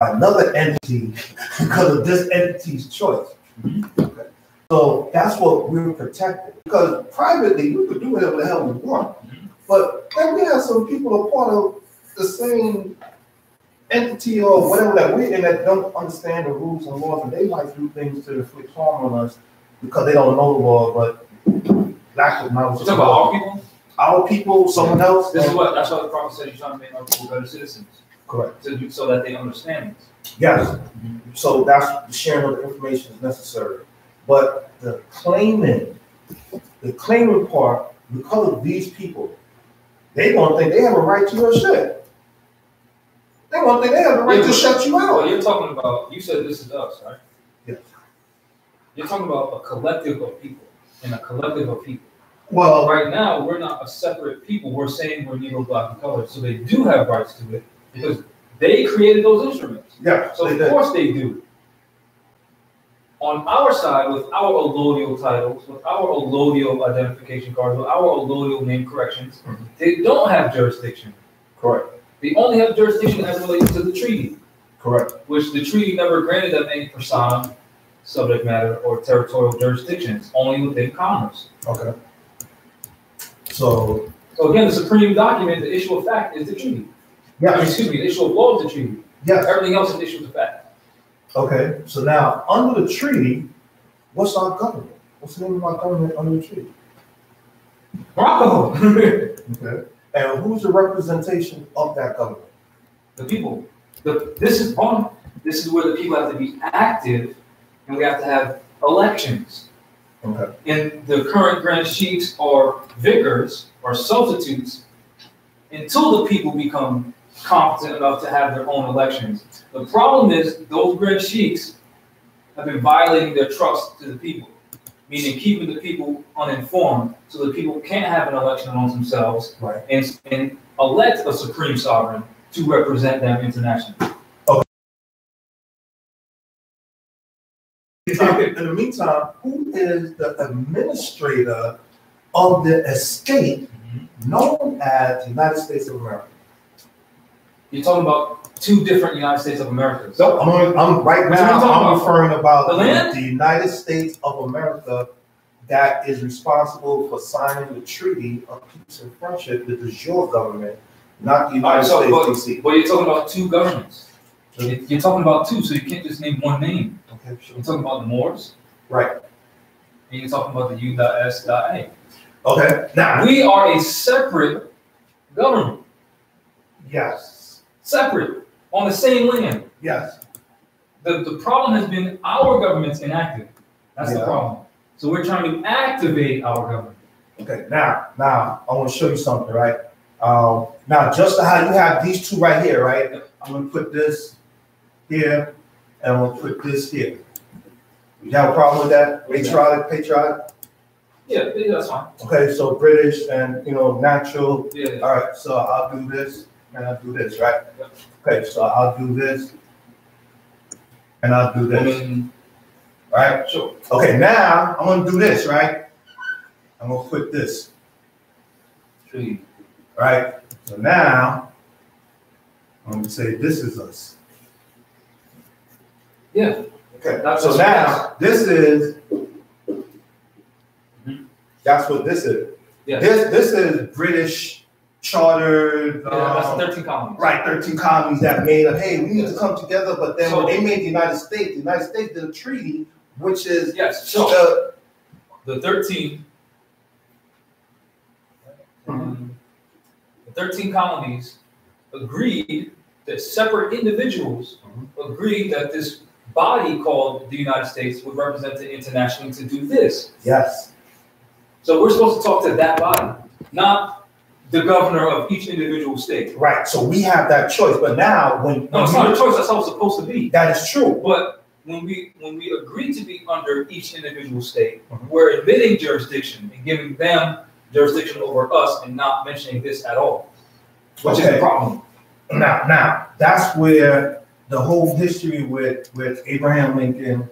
another entity because of this entity's choice. Okay. So that's what we're protecting. Because privately, we could do whatever the hell we want. But then we have some people a part of the same entity or whatever that we're in that don't understand the rules and laws, and they might do things to inflict harm on us because they don't know the law, but lack of knowledge. Talk about our people? Our people, someone else. That's what the prophet said. He's trying to make our people better citizens. Correct. So that they understand this. Yes. So that's the sharing of the information is necessary. But the claiming part, because of these people, they gonna think they have a right to your shit. They gonna think they have a right to shut you out. Well, you're talking about, you said this is us, right? Yes. You're talking about a collective of people and a collective of people. Well, right now, we're not a separate people. We're saying we're Negro, Black, and colored, so they do have rights to it because they created those instruments. Yeah. So of course they do. On our side, with our allodial titles, with our allodial identification cards, with our allodial name corrections, they don't have jurisdiction. Correct. They only have jurisdiction as it relates to the treaty. Correct. Which the treaty never granted them any persona, subject matter, or territorial jurisdictions, only within commerce. Okay. So again, the supreme document, the issue of fact, is the treaty. Yeah. Excuse me, the issue of law is the treaty. Yes. Everything else is issue of fact. Okay. So now, under the treaty, what's our government? What's the name of our government under the treaty? Morocco. Okay. And who's the representation of that government? The people. This is where the people have to be active, and we have to have elections. Okay. And the current grand chiefs or vicars or substitutes until the people become competent enough to have their own elections. The problem is those grand chiefs have been violating their trust to the people, meaning keeping the people uninformed so the people can't have an election amongst themselves, right, and elect a supreme sovereign to represent them internationally. In the meantime, who is the administrator of the estate known as the United States of America? You're talking about two different United States of America. No, I'm right now. I'm referring about the United States of America that is responsible for signing the Treaty of Peace and Friendship with the your government, not the United States DC. But you're talking about two governments. You're talking about two, so you can't just name one name. Okay, sure. You're talking about the Moors, right? And you're talking about the U.S.A. Okay, now we are a separate government. Yes. Separate on the same land. Yes. The problem has been our government's inactive. That's the problem. So we're trying to activate our government. Okay, now I want to show you something, right? Now, just how you have these two right here, right? I'm going to put this here, and I'm going to put this here. You have a problem with that? Patriotic? Yeah, that's fine. Okay, so British and, natural. Yeah. All right, so I'll do this, and I'll do this, right? Yeah. Okay, so I'll do this, and I'll do this. Right? Sure. Okay, now I'm going to do this, right? I'm going to put this. Tree. Right? So now, I'm going to say this is us. Yeah. Okay. So now, this is, that's what this is. Yeah. This is British chartered. That's the 13 colonies. Right, 13 colonies that made up, hey, we need to come together. But then when they made the United States did a treaty, which is the 13. The 13 colonies agreed that separate individuals agreed that this body called the United States would represent it internationally to do this. Yes. So we're supposed to talk to that body, not the governor of each individual state. Right. So we have that choice. But now no, it's not a choice. That's how it's supposed to be. That is true. But when we agree to be under each individual state, we're admitting jurisdiction and giving them jurisdiction over us and not mentioning this at all, which is the problem. Now that's where the whole history with Abraham Lincoln,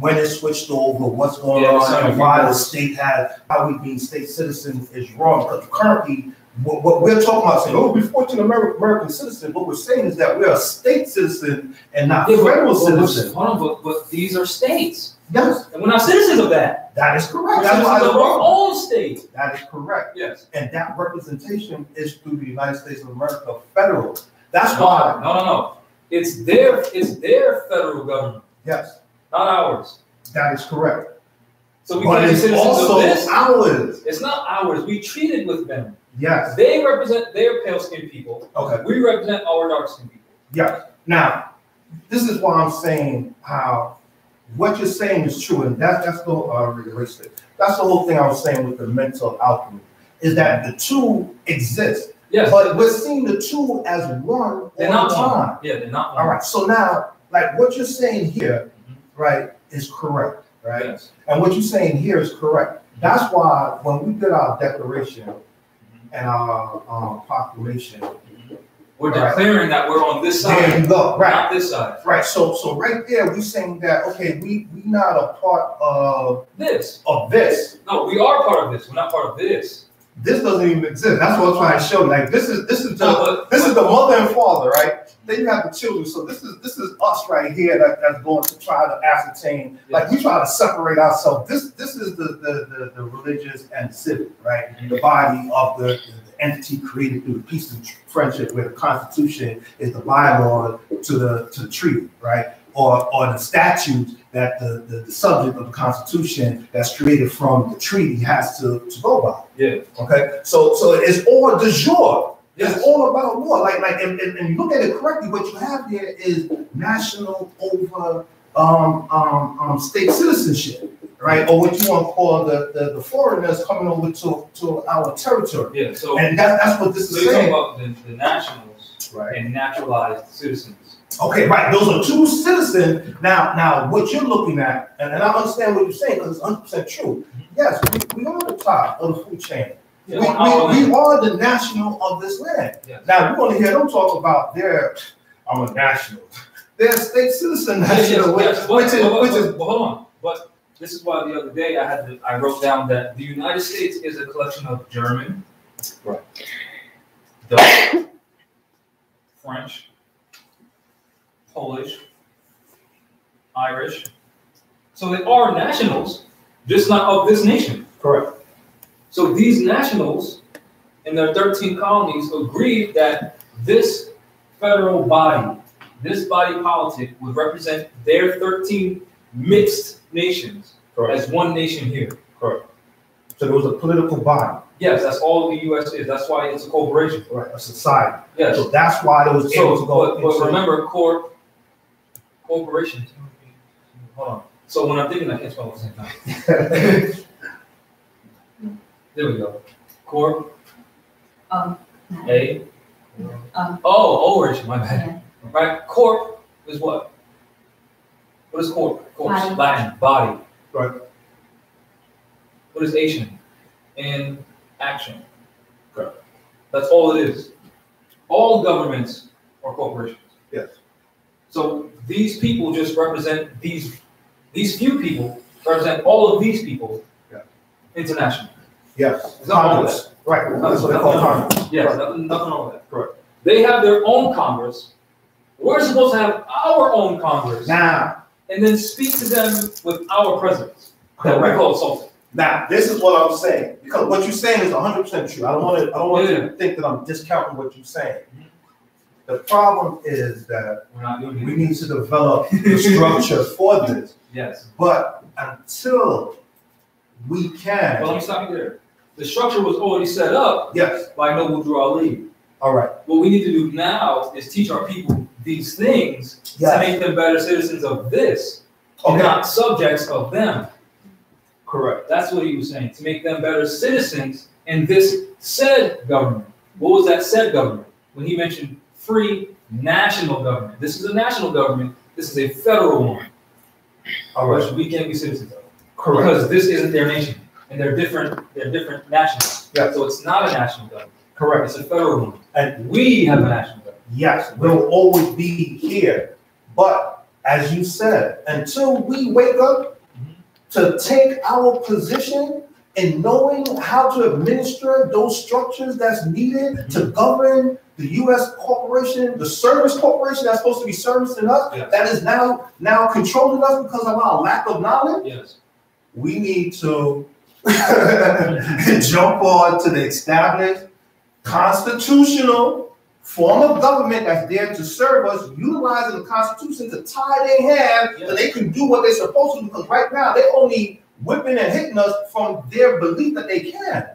when it switched over, what's going on, and why the state how we being state citizens is wrong. Because currently what we're talking about saying, oh, we're 14 American citizens, what we're saying is that we're a state citizen and not federal citizens. Hold on, but these are states. Yes. And we're not citizens of that. That is correct. That's why of our own state. That is correct. Yes. And that representation is through the United States of America federal. That's why. No. It's their federal government. Yes. Not ours. That is correct. So we can't be citizens of this. Ours. It's not ours. We treated with them. Yes. They represent their pale-skinned people. Okay. We represent our dark-skinned people. Yes. Now, this is why I'm saying how what you're saying is true, and that's the that's the whole thing I was saying with the mental alchemy, is that the two exist. Yes. But we're seeing the two as one all the time. Yeah, they're not one. All right. So now, like what you're saying here, right, is correct, right? Yes. And what you're saying here is correct. That's why when we did our declaration and our proclamation, we're declaring that we're on this side. There you go. Right. Not this side. Right. So right there, we're saying that okay, we not a part of this. No, we are part of this. We're not part of this. This doesn't even exist. That's what I'm trying to show you. Like this is the mother and father, right? Then you have the children. So this is us right here that's going to try to ascertain. Like we try to separate ourselves. This is the religious and civic, right? The body of the entity created through the peace and friendship, where the Constitution is the bylaw to the treaty, right? Or the statute that the subject of the Constitution that's created from the treaty has to go by. Yeah. Okay. So it's all de jure. Yes. It's all about law. Like and you look at it correctly, what you have here is national over state citizenship, right? Or what you want to call the foreigners coming over to our territory. Yeah. So and that's what this is saying. About the nationals, right, and naturalized citizens. Okay, right. Those are two citizens. Now, what you're looking at, and I understand what you're saying because it's 100% true. Yes, we are the top of the food chain. Yeah, we are the national of this land. Yes. Now, we're going to hear them talk about I'm a national. They're state citizen national, which is. But hold on. But this is why the other day I wrote down that the United States is a collection of German, right, Dutch, French, Polish, Irish. So they are nationals, just not of this nation. Correct. So these nationals in their 13 colonies agreed that this federal body, this body politic would represent their 13 mixed nations. Correct. As one nation here. Correct. So there was a political body. Yes, that's all the U.S. is. That's why it's a corporation. Right, a society. Yes. So that's why it was able to go. But remember, corporation. Hold on. So when I'm thinking, I can't spell at the same time. There we go. Corp. A. O-ish, my bad. Yeah. Right? Corp is what? What is corp? Corp. Body. Latin. Body. Right. What is Asian? In action. Correct. That's all it is. All governments are corporations. Yes. So these people just represent these few people represent all of these people. Yeah. Internationally. Yes. Congress. Right. That's what they call Congress. Yes. Right. Nothing wrong with that. Correct. They have their own Congress. We're supposed to have our own Congress. Now. And then speak to them with our presidents. That we call Sultan. Now, this is what I'm saying, because what you're saying is 100% true. I don't want you to think that I'm discounting what you're saying. The problem is that we need to develop the structure for this. Yes. But until we can. Well, let me stop you there. The structure was already set up. Yes. By Noble Drew Ali. All right. What we need to do now is teach our people these things to make them better citizens of this, and not subjects of them. Correct. That's what he was saying, to make them better citizens in this said government. What was that said government? When he mentioned free national government. This is a national government. This is a federal one. All right. Which we can't be citizens of. Correct. Because this isn't their nation. And they're different nationals. Yeah. So it's not a national government. Correct. It's a federal one. And we have a national government. Yes, we'll always be here. But as you said, until we wake up to take our position in knowing how to administer those structures that's needed to govern the U.S. corporation, the service corporation that's supposed to be servicing us, that is now controlling us because of our lack of knowledge. Yes. We need to jump on to the established constitutional form of government that's there to serve us, utilizing the Constitution to tie their hands so they can do what they're supposed to, because right now they're only whipping and hitting us from their belief that they can.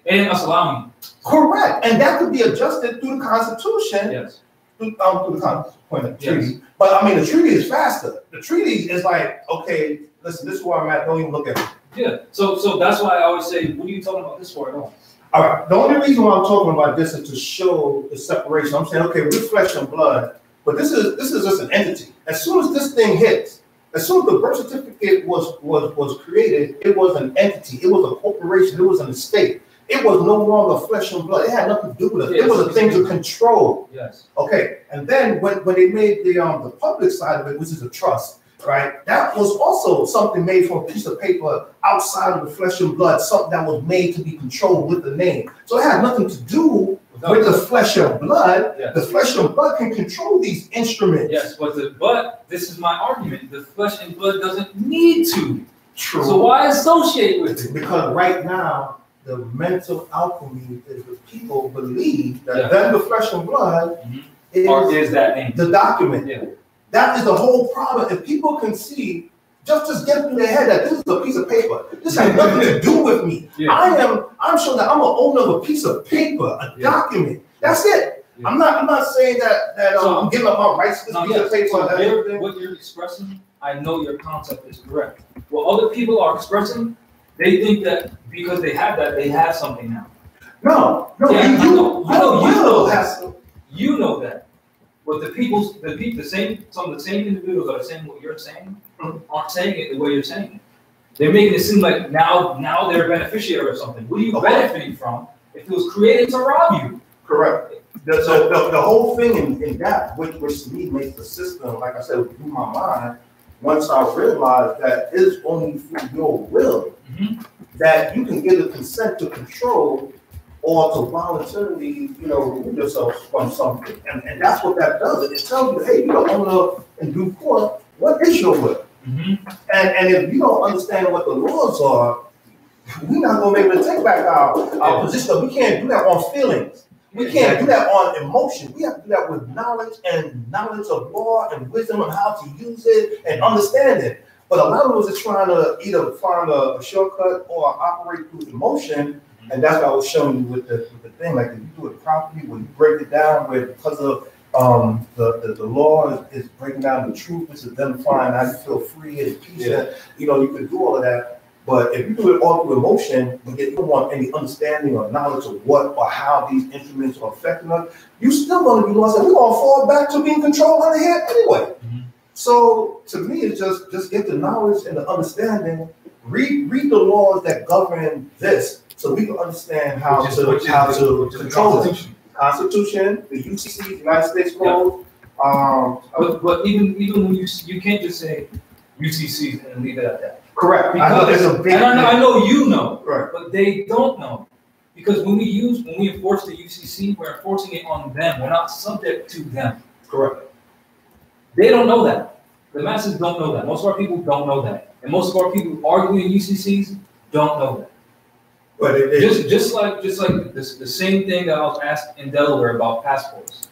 And us allowing. Correct. And that could be adjusted through the Constitution. Yes. Through the treaty. But I mean, the treaty is faster. The treaty is like, okay, listen, this is where I'm at. Don't even look at it. Yeah. So that's why I always say, what are you talking about this for at all? All right. The only reason why I'm talking about this is to show the separation. I'm saying, okay, we're flesh and blood, but this is just an entity. As soon as this thing hits, as soon as the birth certificate was created, it was an entity. It was a corporation. It was an estate. It was no longer flesh and blood. It had nothing to do with it. It was a thing to control. Yes. Okay. And then when they made the public side of it, which is a trust, right? That was also something made from a piece of paper outside of the flesh and blood, something that was made to be controlled with the name. So it had nothing to do with the flesh and blood. Yes. The flesh and blood can control these instruments. Yes, but this is my argument. The flesh and blood doesn't need to. True. So why associate with it? Because right now, the mental alchemy is that people believe that then the flesh and blood is that name. The document. Yeah. That is the whole problem. If people can see, just get through their head that this is a piece of paper. This has nothing to do with me. Yeah. I'm sure that I'm an owner of a piece of paper, a document. That's it. Yeah. I'm not saying that I'm giving up my rights to this piece of paper. So what you're expressing, I know your concept is correct. What other people are expressing, they think that because they have that, they have something now. No, yeah, you know that. But some of the same individuals that are saying what you're saying aren't saying it the way you're saying it. They're making it seem like now they're a beneficiary of something. What are you benefiting from if it was created to rob you? Correct. The whole thing in that, which to me makes the system, like I said, through my mind, once I realized that it's only through your will that you can get a consent to control or to voluntarily, remove yourself from something. And that's what that does. It tells you, hey, you're the owner in due course, what is your will? And if you don't understand what the laws are, we're not going to be able to take back our position. We can't do that on feelings. We can't do that on emotion. We have to do that with knowledge and knowledge of law and wisdom on how to use it and understand it. But a lot of us are trying to either find a shortcut or operate through emotion. And that's what I was showing you with the thing. Like if you do it properly, when you break it down, where because of the law is breaking down the truth, it's identifying how you feel free and peace. And, you can do all of that. But if you do it all through emotion, but you don't want any understanding or knowledge of what or how these instruments are affecting us, you're still going to be lost. And we're going to fall back to being controlled by the head anyway. So to me, it's just get the knowledge and the understanding. Read the laws that govern this, so we can understand how to control it. Constitution, the UCC, the United States Code. But even when you can't just say UCC and leave it at that. Correct. Because I know you know, right, but they don't know. Because when we enforce the UCC, we're enforcing it on them. We're not subject to them. Correct. They don't know that. The masses don't know that. Most of our people don't know that. And most of our people arguing UCCs don't know that. But just like the same thing that I was asked in Delaware about passports.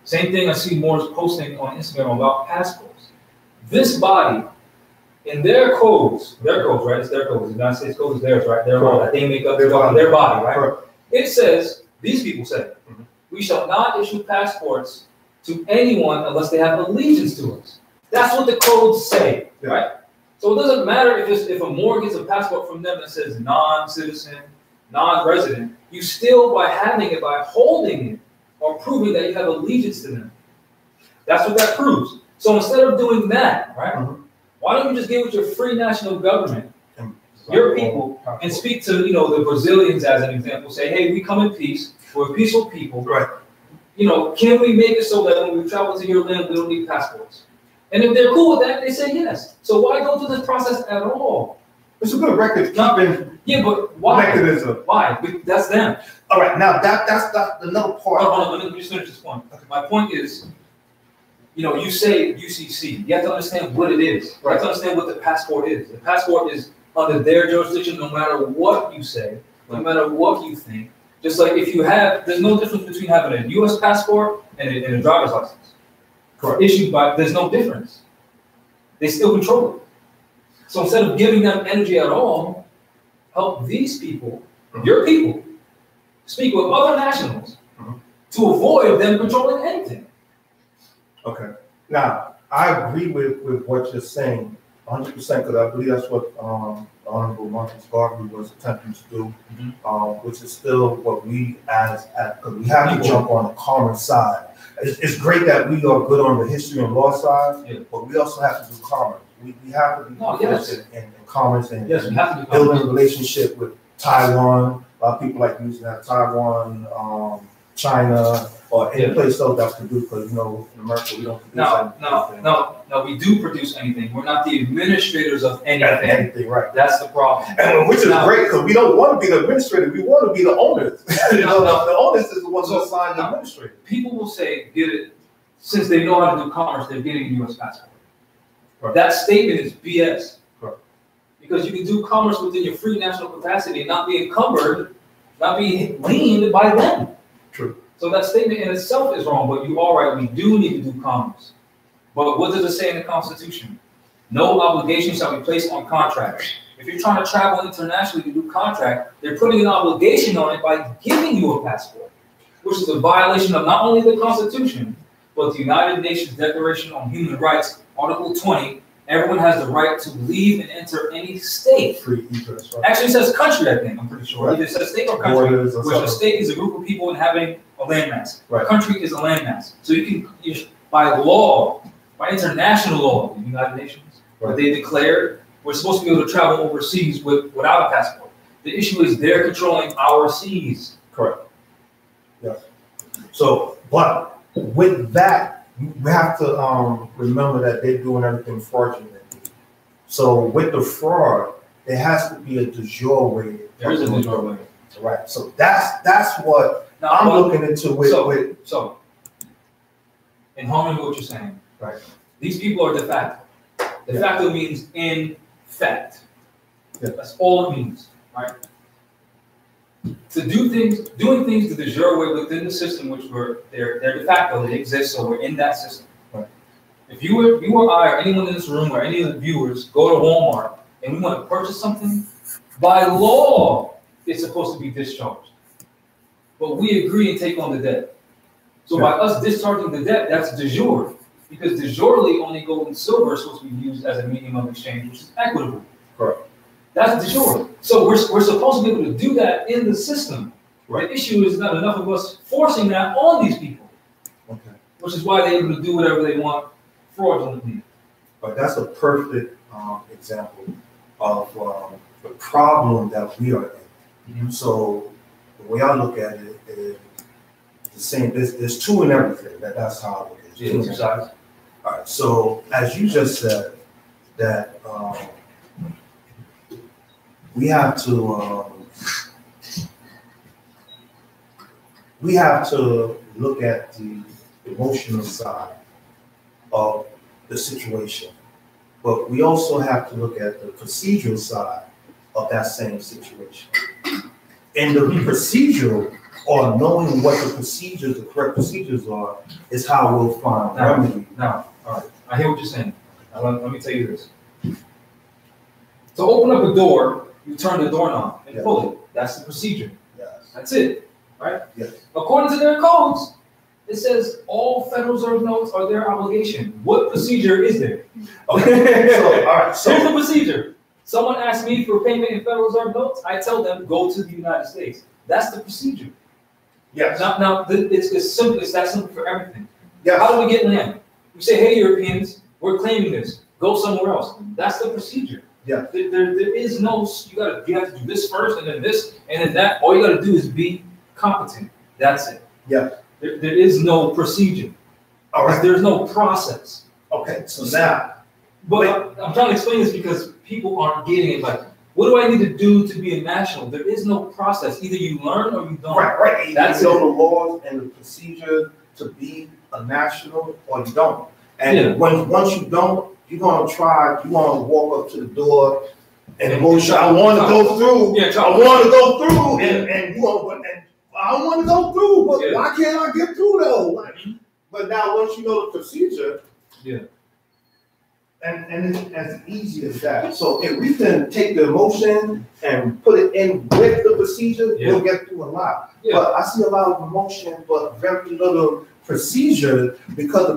Same thing I see Moors posting on Instagram about passports. This body, in their codes, right? It's their codes. The United States code is theirs, right? Their law that they make up their body, right? Correct. It says, these people say, we shall not issue passports to anyone unless they have allegiance to us. That's what the codes say, right? So it doesn't matter if a Moor gets a passport from them that says non-citizen, non-resident, you still, by having it, by holding it, are proving that you have allegiance to them. That's what that proves. So instead of doing that, right, why don't you just get with your free national government, your people, and speak to, the Brazilians as an example, say, hey, we come in peace, we're a peaceful people. Right. Can we make it so that when we travel to your land, we don't need passports? And if they're cool with that, they say yes. So why go through this process at all? It's a good record keeping. Yeah, but why? Mechanism. Why? But that's them. All right, now that's another part. Hold on, let me just finish this point. My point is, you say UCC. You have to understand what it is. You have to understand what the passport is. The passport is under their jurisdiction, no matter what you say, no matter what you think. Just like if you have, there's no difference between having a U.S. passport and a driver's license. Correct. Issued by, there's no difference. They still control it. So instead of giving them energy at all, help these people, your people, speak with other nationals to avoid them controlling anything. Okay. Now, I agree with what you're saying 100%, because I believe that's what Honorable Marcus Garvey was attempting to do, which is still what we because we have to jump on the commerce side. It's great that we are good on the history and law side, but we also have to do commerce. We have to be in commerce and building a relationship with Taiwan. A lot of people like using that Taiwan, China, or any place else that's produced, because in America we don't produce No, we do produce anything. We're not the administrators of anything. Anything, right? That's the problem. And which is great, because we don't want to be the administrator. We want to be the owners. The owners is the ones who assign the administrator. People will say, "Get it," since they know how to do commerce, they're getting a U.S. passport. Right. That statement is BS. Right. Because you can do commerce within your free national capacity and not be encumbered, not be leaned by them. True. So that statement in itself is wrong, but you are right, we do need to do commerce. But what does it say in the Constitution? No obligation shall be placed on contracts. If you're trying to travel internationally to do contract, they're putting an obligation on it by giving you a passport, which is a violation of not only the Constitution, but the United Nations Declaration on Human Rights, Article 20. Everyone has the right to leave and enter any state. Free egress, right? Actually, it says country, I think, I'm pretty sure. Right. Either it says state or country, which a state is a group of people inhabiting a landmass. Right. A country is a landmass. So you can, by law, by international law, the United Nations, where they declared we're supposed to be able to travel overseas without a passport. The issue is they're controlling our seas. Correct. Yes. So, but with that, we have to remember that they're doing everything fraudulently. So with the fraud, there has to be a de jure way. There is a de jure way. Right. So that's what I'm looking into So, in harmony with what you're saying, right? These people are de facto. De facto means in fact. Yeah. That's all it means, right? Doing things the de jure way within the system, which they're de facto, they exist, so we're in that system. Right. If you or I or anyone in this room or any of the viewers go to Walmart and we want to purchase something, by law it's supposed to be discharged. But we agree and take on the debt. So by us discharging the debt, that's de jure. Because de jurely only gold and silver is supposed to be used as a medium of exchange, which is equitable. Correct. That's de jure. So we're supposed to be able to do that in the system. Right. The issue is not enough of us forcing that on these people. Okay. Which is why they're able to do whatever they want fraudulently. But that's a perfect example of the problem that we are in. Mm-hmm. So the way I look at it is the same. There's two in everything. That's how I look at it. Exercise. All right. So as you just said, that we have to look at the emotional side of the situation, but we also have to look at the procedural side of that same situation. And the procedural, or knowing what the correct procedures are, is how we'll find remedy. Now, all right, I hear what you're saying. Now, let me tell you this. To open up a door, you turn the doorknob and pull it. That's the procedure. Yes. That's it, right? Yes. According to their codes, it says all Federal Reserve notes are their obligation. What procedure is there? Okay. So, all right. So here's the procedure. Someone asks me for payment in Federal Reserve notes. I tell them go to the United States. That's the procedure. Yes. Now it's simple. It's that simple for everything. Yeah. How do we get land? We say, hey, Europeans, we're claiming this. Go somewhere else. That's the procedure. Yeah. There is no, you have to do this first and then this and then that. All you got to do is be competent. That's it. Yeah. There is no procedure. All right. There's no process. Okay. So now. But I'm trying to explain this because people aren't getting it. Like, What do I need to do to be a national? There is no process. Either you learn or you don't. Right. That's you know the laws and the procedure to be a national, or you don't. And once you don't, you're gonna try. You want to walk up to the door and I want to go through. I want to go through, and you want, and I want to go through, but why can't I get through though? Like, but now once you know the procedure, and it's as easy as that. So if we can take the emotion and put it in with the procedure, we'll get through a lot. But I see a lot of emotion, but very little procedure, because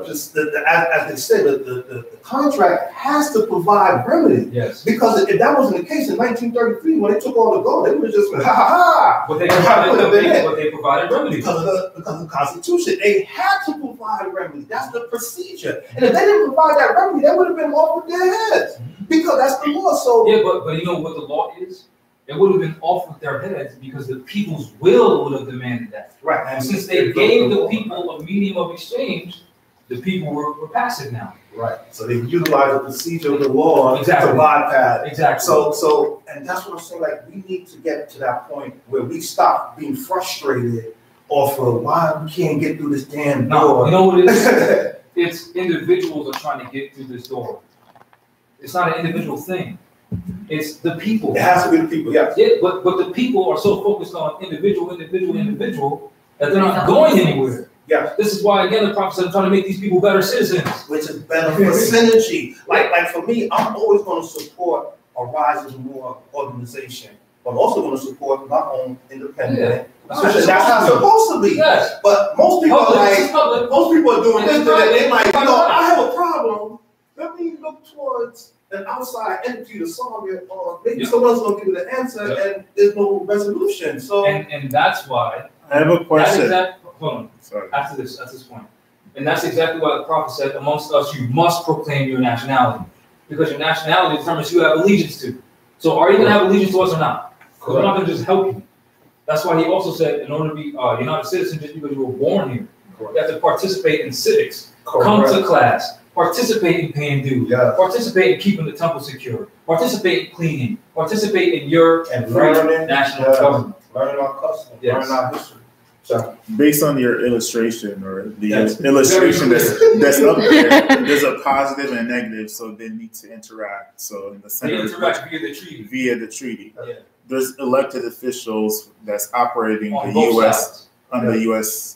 as they said, the contract has to provide remedy. Yes. Because if that wasn't the case in 1933, when they took all the gold, they would just ha ha ha. But they provided remedy because of the Constitution. They had to provide remedy. That's the procedure. And if they didn't provide that remedy, they would have been off with their heads, because that's the law. So but you know what the law is? It would have been off with their heads because the people's will would have demanded that. Right. And since they gave the people a medium of exchange, the people were passive now. Right. So they utilize the procedure of the law to bypass. Exactly. So, and that's what I'm saying. Like, we need to get to that point where we stop being frustrated off of why we can't get through this damn door. You know what it is? It's individuals are trying to get through this door. It's not an individual thing. It's the people. It has to be the people, yes. Yeah, but the people are so focused on individual that they're not going anywhere. Yeah. This is why, again, the prophet said, I'm trying to make these people better citizens. Which is better for synergy. Like for me, I'm always going to support a Rise of the More organization, but I'm also going to support my own independent. That's how it's supposed to be. Yes. But most people most people are doing this. They like, I have a problem. Let me look towards an outside entity to solve it, or maybe someone's going to give you the answer, and there's no resolution. So, and that's why. I have a question. Hold on. Sorry. At this point, and that's exactly what the prophet said. Amongst us, you must proclaim your nationality, because your nationality determines who you have allegiance to. So, are you going to have allegiance to us or not? Because we're not going to just help you. That's why he also said, in order to be, you're not a citizen just because you were born here. You have to participate in civics. Come to class. Participate in paying dues. Participate in keeping the temple secure. Participate in cleaning. Participate in your and learning national government. Learning our customs. Learning our history. So, based on your illustration or the illustration that's up there, there's a positive and a negative, so they need to interact. So in the center, they interact via the treaty. Yeah. There's elected officials that's operating on the U.S. under the U.S.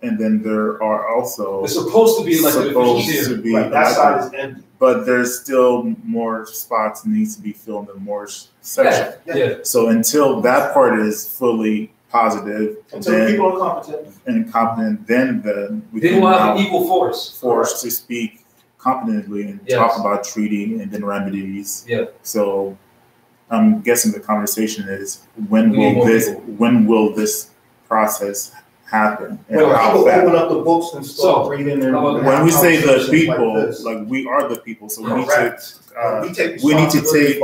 And then there are also it's supposed to be elected officials here. That side is empty. But there's still more spots that needs to be filled in the more section. So until that part is fully positive, until people are competent, then we will have an equal force to speak competently and talk about treaty and then remedies. So I'm guessing the conversation is when will this process happen? When people open up the books and start reading them. When we say the people, like we are the people, so we need to take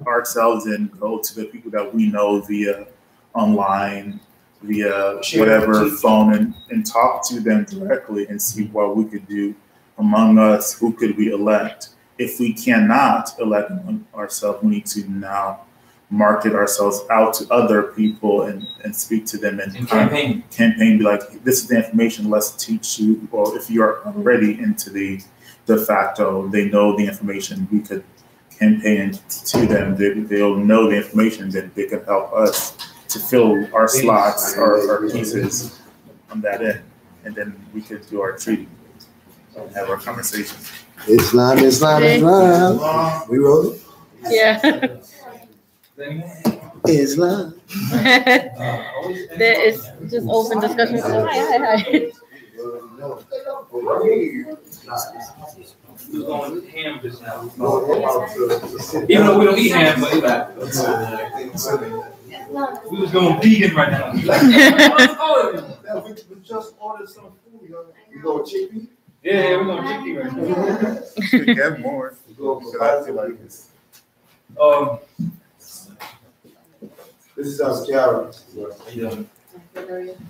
ourselves and go to the people that we know via online, via whatever phone, and talk to them directly and see what we could do among us. Who could we elect? If we cannot elect ourselves, we need to now market ourselves out to other people and speak to them and campaign. Be like, this is the information, let's teach you. Or if you're already into the de facto, they know the information, we could campaign to them. They'll know the information that they can help us to fill our slots, our pieces on that end. And then we could do our treaty and have our conversation. Islam. We wrote it? Yeah. Islam. There is just open discussion. Hi. We're going ham just now. Even though we don't eat ham, but we was going vegan right now. We just ordered some food. You go chickpea? Yeah, we're going chickpea right now. We get more. I feel like this. This is our carrot.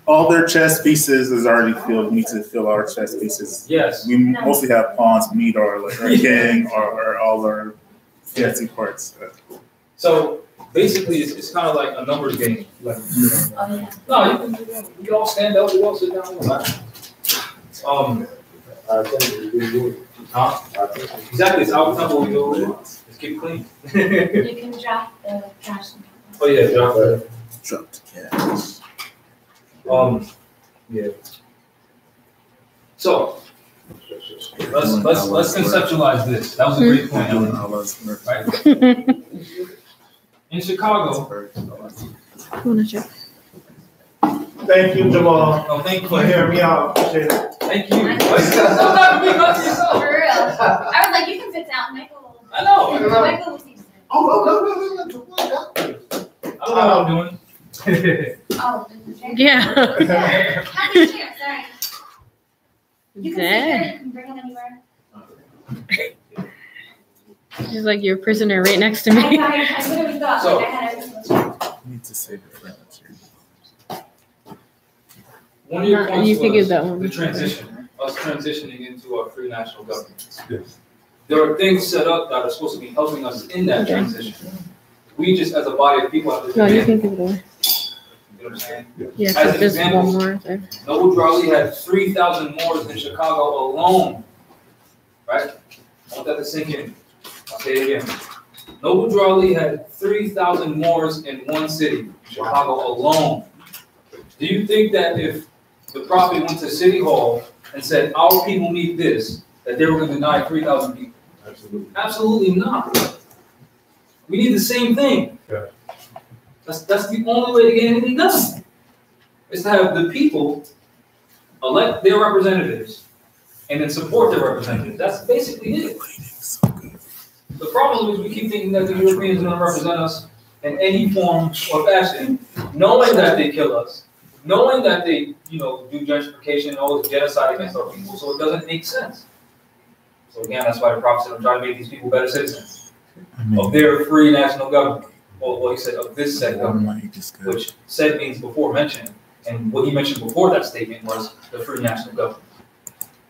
All their chess pieces is already filled. We need to fill our chess pieces. Yes. We mostly have pawns. We need our king or all our fancy parts. So basically, it's kind of like a numbers game. No, you can all stand up, we all sit down. Exactly, it's our temple, we go, let's keep it clean. You can drop the trash. Oh yeah, drop the cash. Yeah. So let's conceptualize this. That was a great point, Ellen. Right? In Chicago. Thank you, Jamal. Oh, thank you for hearing me out. Appreciate it. Thank you. Sometimes be nice to yourself. For real. I was like, you can sit down, Michael. I know. Michael will teach you. No. I don't know what I'm doing. Oh, this is Yeah. Happy share, sorry. You can sit here, you can bring it anywhere. She's like your prisoner right next to I me. literally thought So- like I had everything. Need to save it for One of your And points you figured was that one. the transition, us transitioning into a free national government. There are things set up that are supposed to be helping us in that Okay. transition. We just, as a body of people, have to No, you demand. can give it away. You understand? Yeah, As because an there's example, one more there. Noble Drawley had 3,000 Moors in Chicago alone. Right? I want that to sink in. I'll say it again. Noble Drawley had 3,000 Moors in one city, Chicago alone. Do you think that if the prophet went to City Hall and said, our people need this, that they were going to deny 3,000 people? Absolutely. Absolutely not. We need the same thing. Yeah. That's the only way to get anything done. Is to have the people elect their representatives and then support their representatives. That's basically it. The problem is we keep thinking that the Europeans are going to represent us in any form or fashion, knowing that they kill us, knowing that they, do gentrification and all this genocide against our people, so it doesn't make sense. So again, that's why the prophet said, I'm trying to make these people better citizens of their free national government. Well, he said of this said government, which said means before mentioned, and what he mentioned before that statement was the free national government,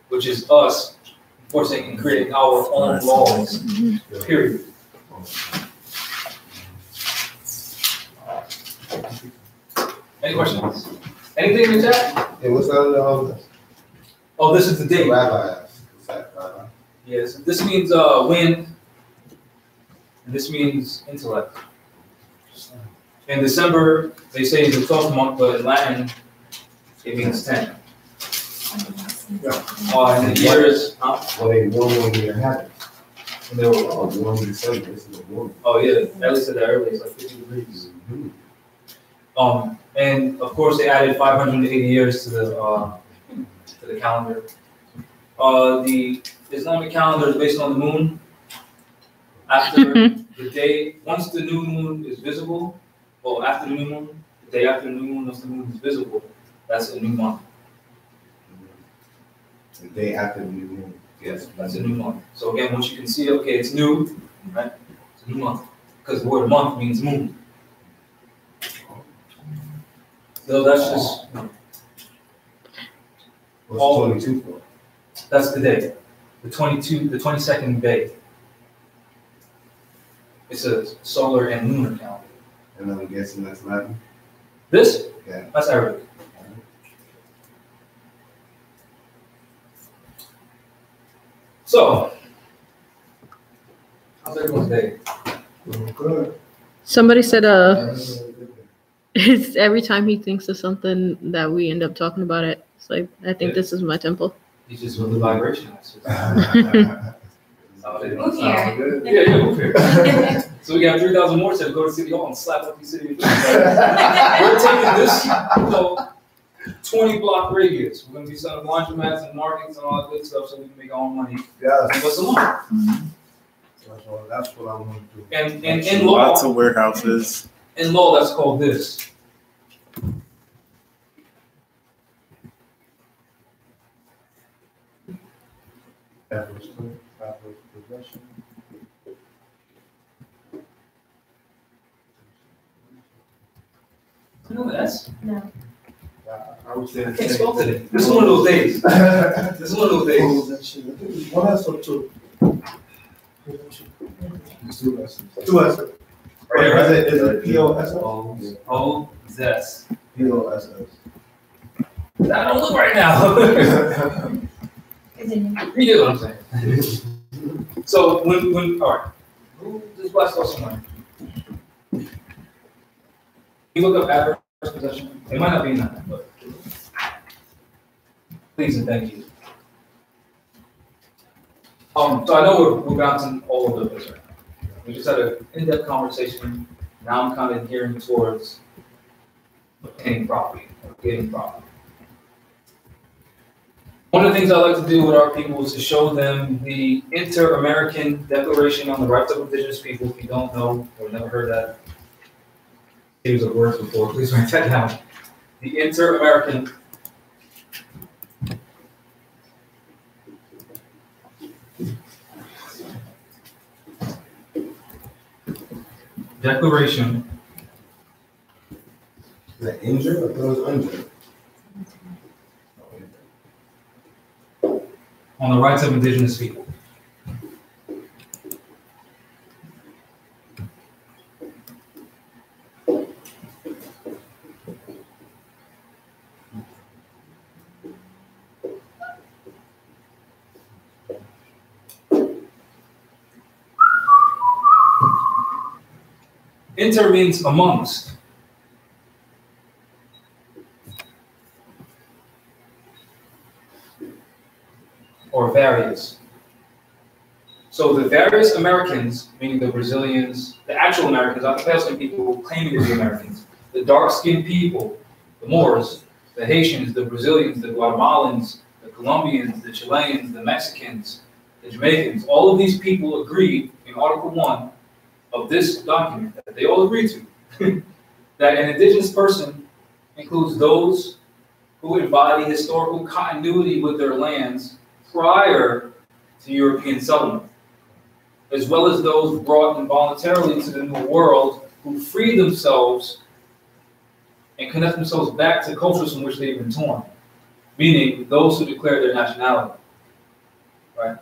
which is us enforcing and creating our own laws, period. Any questions? Anything in the chat? Hey, what's that? Oh, this is the date. Rabbi asked. What's that, Rabbi? Yes, this means wind, and this means intellect. In December, they say it's the 12th month, but in Latin, it means 10. And the years, Well, they warm when they're happy. and they were, Warm in December. This is a warm. oh yeah, Ellie said that earlier, it's like 50 degrees. And of course, they added 580 years to the calendar. The Islamic calendar is based on the moon. After the day, once the new moon is visible, well, after the new moon, the day after the new moon, once the moon is visible, that's a new month. The day after the new moon. Yes, that's a new month. So again, once you can see, okay, it's new, right? It's a new month, because the word month means moon. So that's just, What's 22 for? that's the day, the 22nd day. It's a solar and lunar calendar. And I'm guessing that's Latin. This? Yeah. That's Arabic. So, how's everyone's day? Good. Somebody said, it's every time he thinks of something that we end up talking about it. It's like, I think this is my temple. He's just with the vibration. That's just how it is. Move here. Yeah, move here. So we got 3,000 more to go to City Hall and slap up these city officials. We're taking this, 20-block radius. We're going to be selling laundromats and markets and all that good stuff so we can make our own money. Yes. Give us some money. That's what I want to do. And in law, Lots of warehouses. in law, that's called this. Adverse possession. You know that's. No. I would say I can't spell today. This is one of those days. This is one of those days. One has some too. Two S's. Is it P-O-S-S? O-Z-S. P-O-S-S. I don't look right now. You get what I'm saying. So when all right, this West Coast somewhere. You look up adverse possession. It might not be in that, but please and thank you. So I know we're bouncing all over the place right now. We just had an in-depth conversation. Now I'm kind of gearing towards obtaining property, or getting property. One of the things I like to do with our people is to show them the Inter-American Declaration on the Rights of Indigenous People. If you don't know or never heard that series of words before, please write that down. The Inter-American Declaration. Is that injured or those injured? On the rights of indigenous people. Inter means amongst. Or various. So the various Americans, meaning the Brazilians, the actual Americans, not the pale-skinned people claiming to be Americans, the dark-skinned people, the Moors, the Haitians, the Brazilians, the Guatemalans, the Colombians, the Chileans, the Mexicans, the Jamaicans, all of these people agreed in Article 1 of this document that they all agreed to, that an indigenous person includes those who embody historical continuity with their lands prior to European settlement, as well as those brought involuntarily to the New World who free themselves and connect themselves back to cultures from which they've been torn, meaning those who declare their nationality. Right?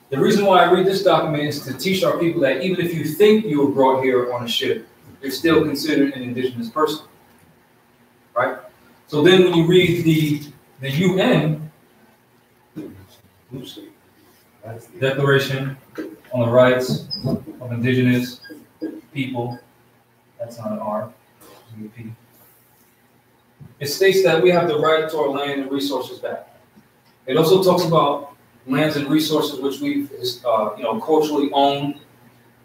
The reason why I read this document is to teach our people that even if you think you were brought here on a ship, you're still considered an indigenous person. Right? So then when you read the UN Declaration on the Rights of Indigenous People, that's not an R, it's a P. It states that we have the right to our land and resources back. It also talks about lands and resources which we've culturally owned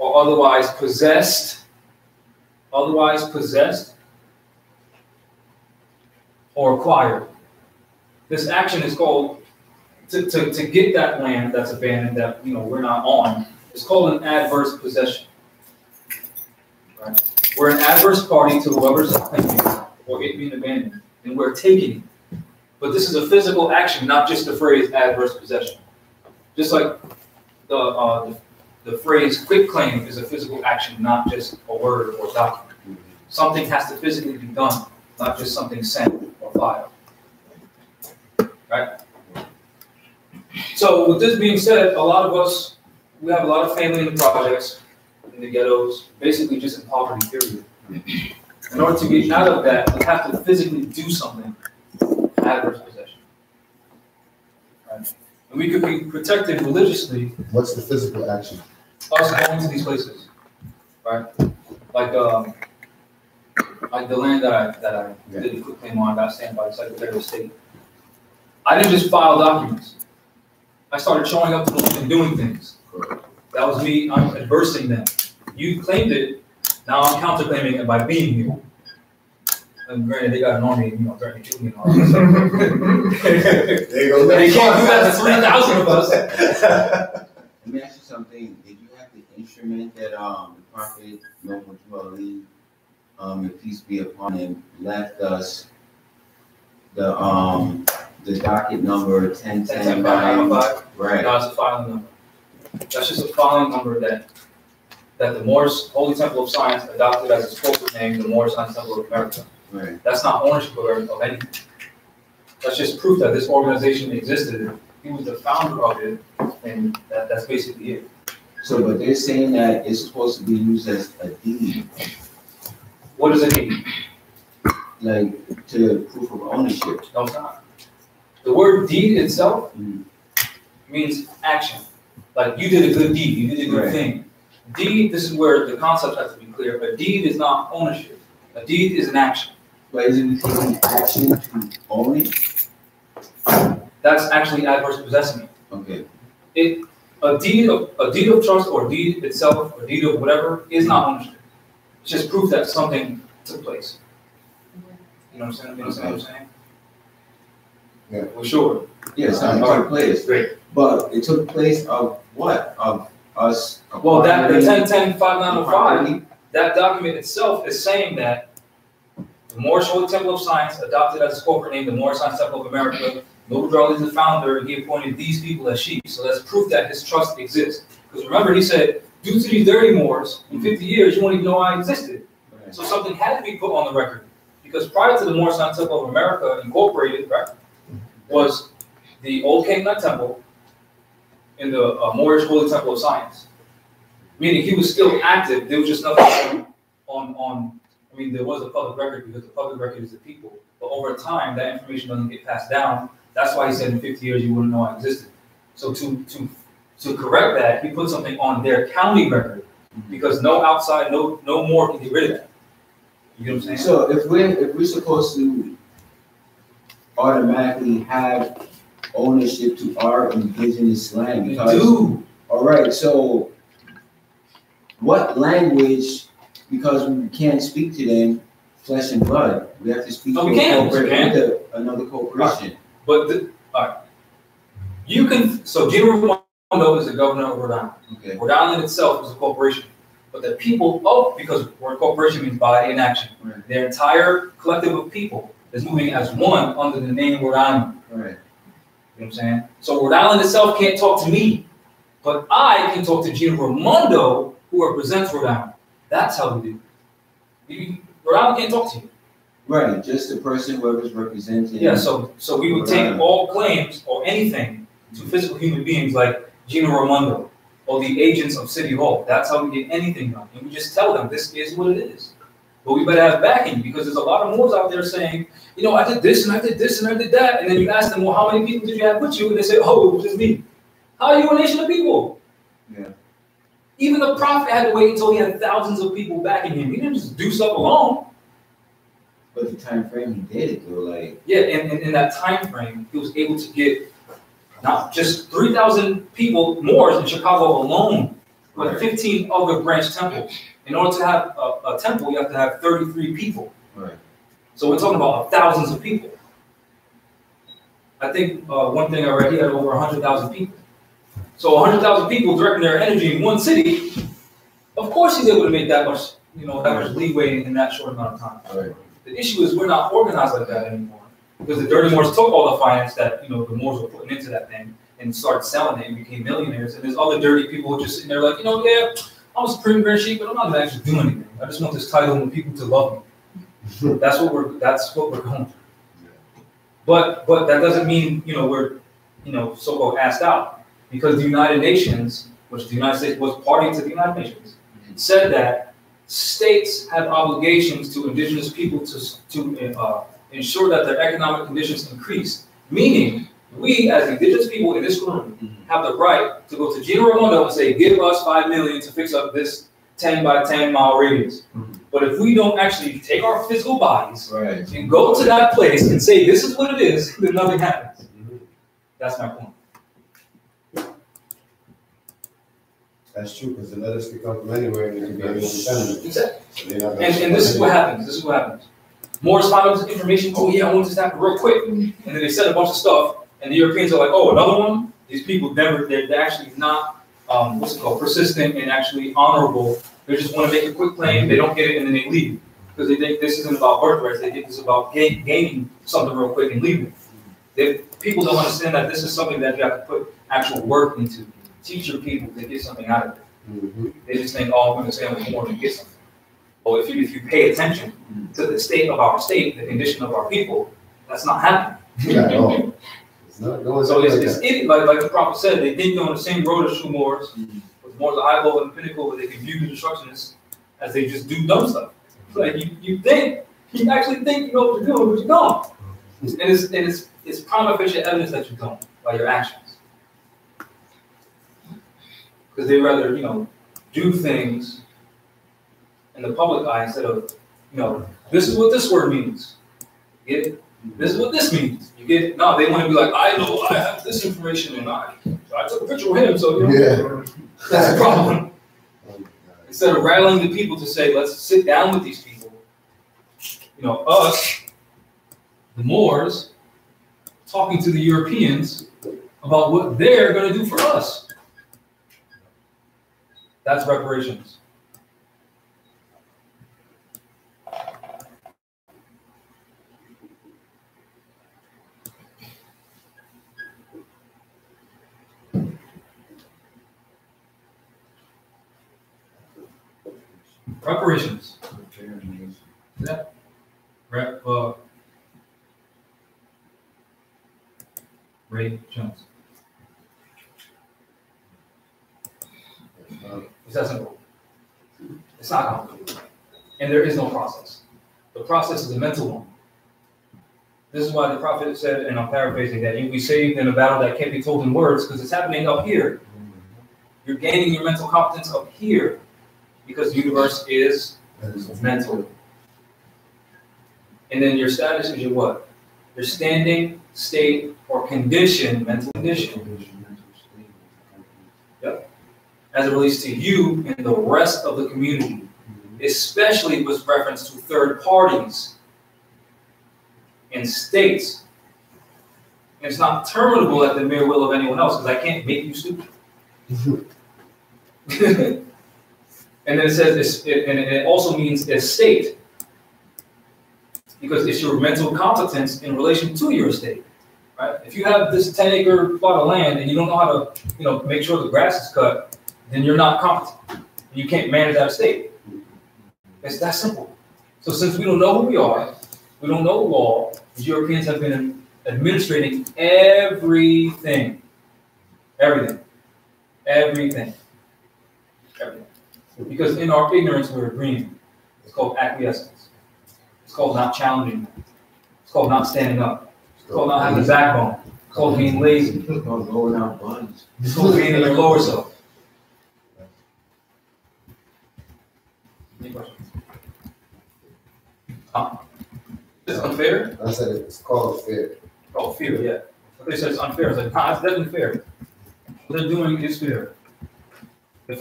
or otherwise possessed or acquired. This action is called, to get that land that's abandoned, that we're not on, it's called an adverse possession. Right? We're an adverse party to whoever's claiming or it being abandoned, and we're taking it. But this is a physical action, not just the phrase adverse possession. Just like the phrase quit claim is a physical action, not just a word or document. Something has to physically be done, not just something sent or filed. Right? So with this being said, a lot of us, we have a lot of family in the projects, in the ghettos, basically just in poverty, period. In order to get out of that, we have to physically do something, adverse possession. Right? And we could be protected religiously. What's the physical action? Us going to these places, right? Like the land that I did a quick claim on, got stamped by the Secretary of State. I didn't just file documents. I started showing up to them and doing things. That was me. I'm adversing them. You claimed it. Now I'm counterclaiming it by being here. And granted, they got an army, threatening to kill me and all that stuff. There you go. They can't do that to 3,000 of us. Let me ask you something. Did you have the instrument that the prophet Noble Ali, may peace be upon him, left us the docket number 1010 right? No, it's a filing number. That's just a filing number that the Moors Holy Temple of Science adopted as its corporate name, the Moors Science Temple of America. Right. That's not ownership of anything. That's just proof that this organization existed. He was the founder of it, And that's basically it. So, but they're saying that it's supposed to be used as a deed. What does it mean? Like, to proof of ownership. No, it's not. The word deed itself means action. Like, you did a good deed, you did a good thing. Deed, this is where the concept has to be clear. A deed is not ownership. A deed is an action. But isn't it taking action to own it? That's actually adverse possessing it. Okay. A deed of trust or deed itself, or deed of whatever, is not ownership. It's just proof that something took place. You know what I'm saying? You understand what I'm saying? Yeah. For sure. Yeah, something took place. Great. But it took place of what? Of us? Well, that the 1010-5905, that document itself is saying that the Moorish Holy Temple of Science, adopted as a corporate name, the Moorish Science Temple of America, Noble is the founder, and he appointed these people as chiefs. So that's proof that his trust exists. Because remember, he said, due to these dirty Moors, in 50 years, you won't even know I existed. Right. So something had to be put on the record. Because prior to the Moorish Science Temple of America Incorporated, right, was the Old King Nut Temple in the Moorish Holy Temple of Science. Meaning he was still active. There was just nothing on I mean, there was a public record because the public record is the people. But over time, that information doesn't get passed down. That's why he said in 50 years you wouldn't know I existed. So to correct that, he put something on their county record because no outside, no more can get rid of that. You know what I'm saying? So if we're supposed to automatically have ownership to our indigenous land, because all right, so what language? Because we can't speak to them flesh and blood. We have to speak to another corporation. Right. But all right, you can. So Gino Raimondo is the governor of Rhode Island. Okay. Rhode Island itself is a corporation, but the people because word corporation means body in action. Right. Their entire collective of people is moving as one under the name Rhode Island. Right. You know what I'm saying? So Rhode Island itself can't talk to me, but I can talk to Gino Raimondo, who represents Rhode Island. That's how we do. Rhode Island can't talk to you. Right, just the person whoever's representing. Yeah, so we would take all claims or anything to physical human beings like Gino Raimondo or the agents of City Hall. That's how we get anything done. And we just tell them this is what it is. But we better have backing because there's a lot of Moors out there saying, you know, I did this and I did this and I did that. And then you ask them, well, how many people did you have with you? And they say, oh, it was just me. How are you a nation of people? Yeah. Even the prophet had to wait until he had thousands of people backing him. He didn't just do stuff alone. But the time frame he did it though, like and in that time frame, he was able to get not just 3,000 people more in Chicago alone, but 15 other branch temples. In order to have a temple, you have to have 33 people. Right. So we're talking about thousands of people. I think one thing I read, he had over 100,000 people. So 100,000 people directing their energy in one city. Of course, he's able to make that much, that much leeway in that short amount of time. Right. The issue is we're not organized like that anymore because the dirty Moors took all the finance that the Moors were putting into that thing and started selling it and became millionaires. And there's other dirty people just sitting there like, yeah, I'm a Supreme Grand Sheik, but I'm not gonna actually do anything. I just want this title and people to love me. That's what we're going through. But that doesn't mean we're so-called assed out. Because the United Nations, which the United States was party to the United Nations, said that states have obligations to indigenous people to ensure that their economic conditions increase. Meaning, we as indigenous people in this room have the right to go to Gino Raimondo and say, give us $5 million to fix up this 10 by 10 mile radius. But if we don't actually take our physical bodies and go to that place and say, this is what it is, then nothing happens. That's my point. That's true, because the letters could come from anywhere and it could be any independent. Exactly. So and this is what happens. This is what happens. Moors find out this information. Oh yeah, I want this to happen real quick, and then they said a bunch of stuff, and the Europeans are like, oh, another one. These people they're actually not persistent and actually honorable. They just want to make a quick claim. They don't get it, and then they leave because they think this isn't about birthrights. They think this is about gaining something real quick and leaving. People don't understand that this is something that you have to put actual work into. Teach your people to get something out of it. They just think, oh, I'm going to say I'm more to get something. Well, if you pay attention to the state of our state, the condition of our people, that's not happening. Not at all. It's So it's idiot, like the prophet said, they think they're on the same road as true Moors, with more the high, low, and pinnacle, but they can view the destructionists as they just do dumb stuff. Like you actually think you know what you're doing, but you don't. And it's prima facie evidence that you don't by your actions. Because they rather, do things in the public eye instead of, this is what this word means. You get it? This is what this means. You get it? No, they want to be like, I know I have this information and I took a picture of him, so that's a problem. Instead of rallying the people to say, let's sit down with these people, us, the Moors, talking to the Europeans about what they're going to do for us. That's reparations. Reparations. Yeah. Ray Jones. It's that simple. It's not complicated. And there is no process. The process is a mental one. This is why the prophet said, and I'm paraphrasing, that you'll be saved in a battle that can't be told in words, because it's happening up here. You're gaining your mental competence up here, because the universe is mental. And then your status is your what? Your standing, state, or condition, mental condition. Yep. As it relates to you and the rest of the community, especially with reference to third parties and states. And it's not terminable at the mere will of anyone else, because I can't make you stupid. And then it says, and it also means estate, because it's your mental competence in relation to your estate, right? If you have this 10-acre plot of land and you don't know how to, make sure the grass is cut, then you're not competent. You can't manage that estate. It's that simple. So since we don't know who we are, we don't know the law, the Europeans have been administrating everything. Because in our ignorance, we're agreeing. It's called acquiescence. It's called not challenging. It's called not standing up. It's called not having a backbone. It's called being lazy. It's called going out buns. It's called being in your lower self. Any questions? Is it unfair? I said it's called fair. Oh, fear, yeah. They said it's unfair. It's like, nah, it's definitely fair. What they're doing is fair. If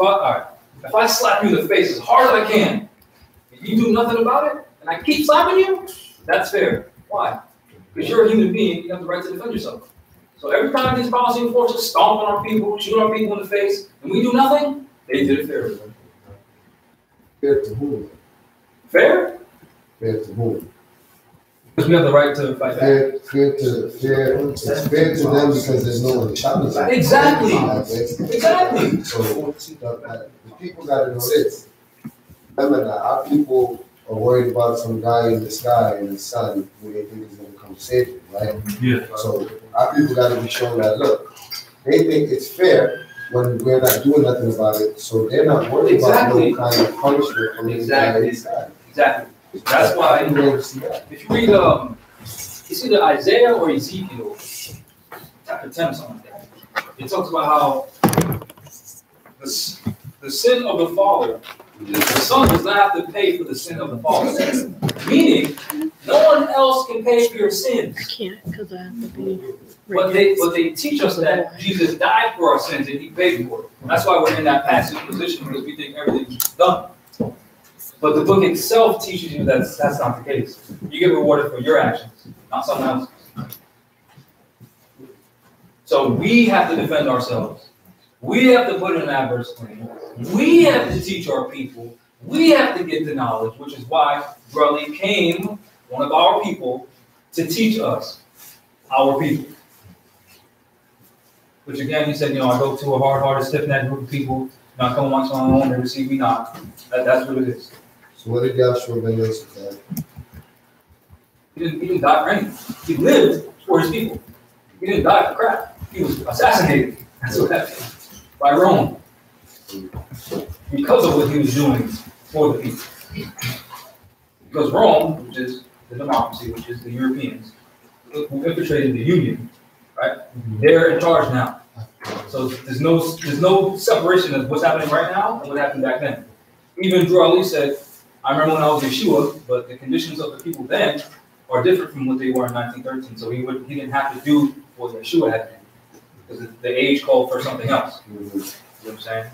I slap you in the face as hard as I can, and you do nothing about it, and I keep slapping you, that's fair. Why? Because you're a human being, you have the right to defend yourself. So every time these policy forces stomp on our people, shoot our people in the face, and we do nothing, they did it fair. Fair to whom? Fair? Fair to whom? Because we have the right to fight back. It's fair to them because there's no one challenging. Exactly. Exactly. So the people got to know this. Remember that our people are worried about some guy in the sky in the sun who they think is going to come save them, right? Yeah. So our people got to be shown that, look, they think it's fair when we're not doing nothing about it. So they're not worried about no kind of punishment from the guy in the sky. Exactly. That's why, if you read, it's either Isaiah or Ezekiel, chapter 10 or something like that, it talks about how the sin of the father, the son does not have to pay for the sin of the father. Meaning, no one else can pay for your sins. I can't, because I have to be. But they teach us that Jesus died for our sins and he paid for it. That's why we're in that passive position, because we think everything's done. But the book itself teaches you that that's not the case. You get rewarded for your actions, not someone else's. So we have to defend ourselves. We have to put in an adverse claim. We have to teach our people. We have to get the knowledge, which is why Brully came, one of our people, to teach us, our people. Which again, he said, I go to a hard-hearted, stiff-necked group of people, not come once on my own and receive me not. That's what it is. So what did Joshua ben Yosef say? He didn't die for anything. He lived for his people. He didn't die for crap. He was assassinated. That's what happened. By Rome. Because of what he was doing for the people. Because Rome, which is the democracy, which is the Europeans, who infiltrated the Union, right? They're in charge now. So there's no separation of what's happening right now and what happened back then. Even Drew Ali said, I remember when I was Yeshua, but the conditions of the people then are different from what they were in 1913. So he didn't have to do what Yeshua had to do. Because the age called for something else. You know what I'm saying?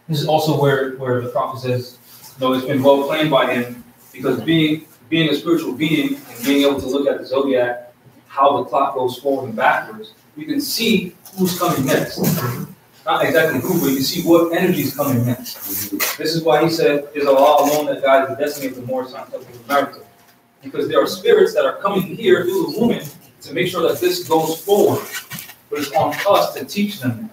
This is also where the prophet says, no, it's been well planned by him, because being a spiritual being and being able to look at the zodiac, how the clock goes forward and backwards, you can see who's coming next. Not exactly who, but you can see what energy is coming next. This is why he said, "Is Allah alone that guides the destiny of the Moors on top of America?" Because there are spirits that are coming here through the woman to make sure that this goes forward. But it's on us to teach them.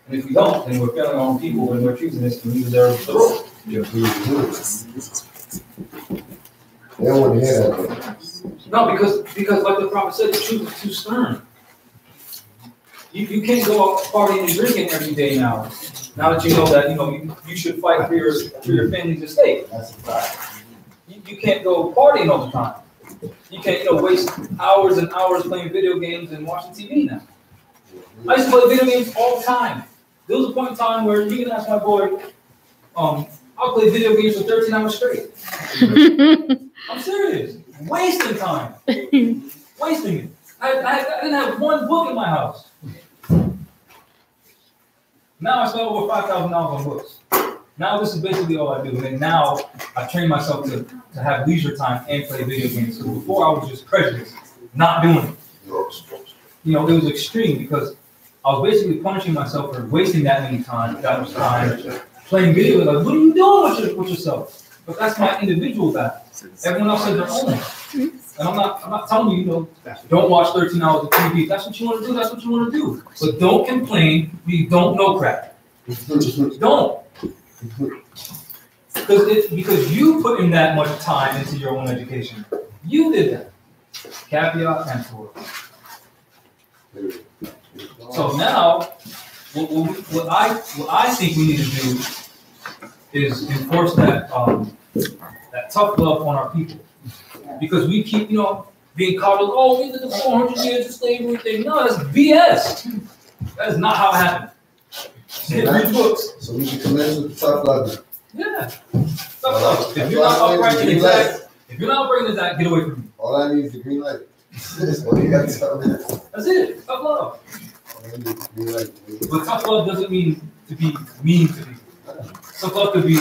And if we don't, then we're failing our own people and we're choosing this to leave the road. They don't want to hear that. No, because like the prophet said, the truth is too stern. You can't go out partying and drinking every day now. Now that you know that you should fight for your family's estate. That's a fact. You can't go partying all the time. You can't waste hours and hours playing video games and watching TV now. I used to play video games all the time. There was a point in time where you can ask my boy, I'll play video games for 13 hours straight. I'm serious. Wasting time. Wasting it. I didn't have one book in my house. Now I spend over $5,000 on books. Now this is basically all I do. And now I train myself to have leisure time and play video games. So before I was just prejudiced, not doing it. It was extreme because I was basically punishing myself for wasting that much time playing video. Like, what are you doing with yourself? But that's my individual battle. Everyone else has their own. And I'm not telling you, don't watch 13 hours of TV. That's what you want to do. That's what you want to do. But don't complain when you don't know crap. Don't. Because you put in that much time into your own education. You did that. Caveat emptor. So now, what I think we need to do is enforce that tough love on our people. Because we keep, being coddled, we did the 400 years of slavery thing. No, that's BS. That is not how it happened. Read books. So we should commence with the tough love. Yeah. Tough love. If you're not upright and exact, if you're not upright and exact, get away from me. All I need is the green light. That's all you got to tell me. That's it. Tough love. All I need is the green light. But tough love doesn't mean to be mean to people. Tough love could be,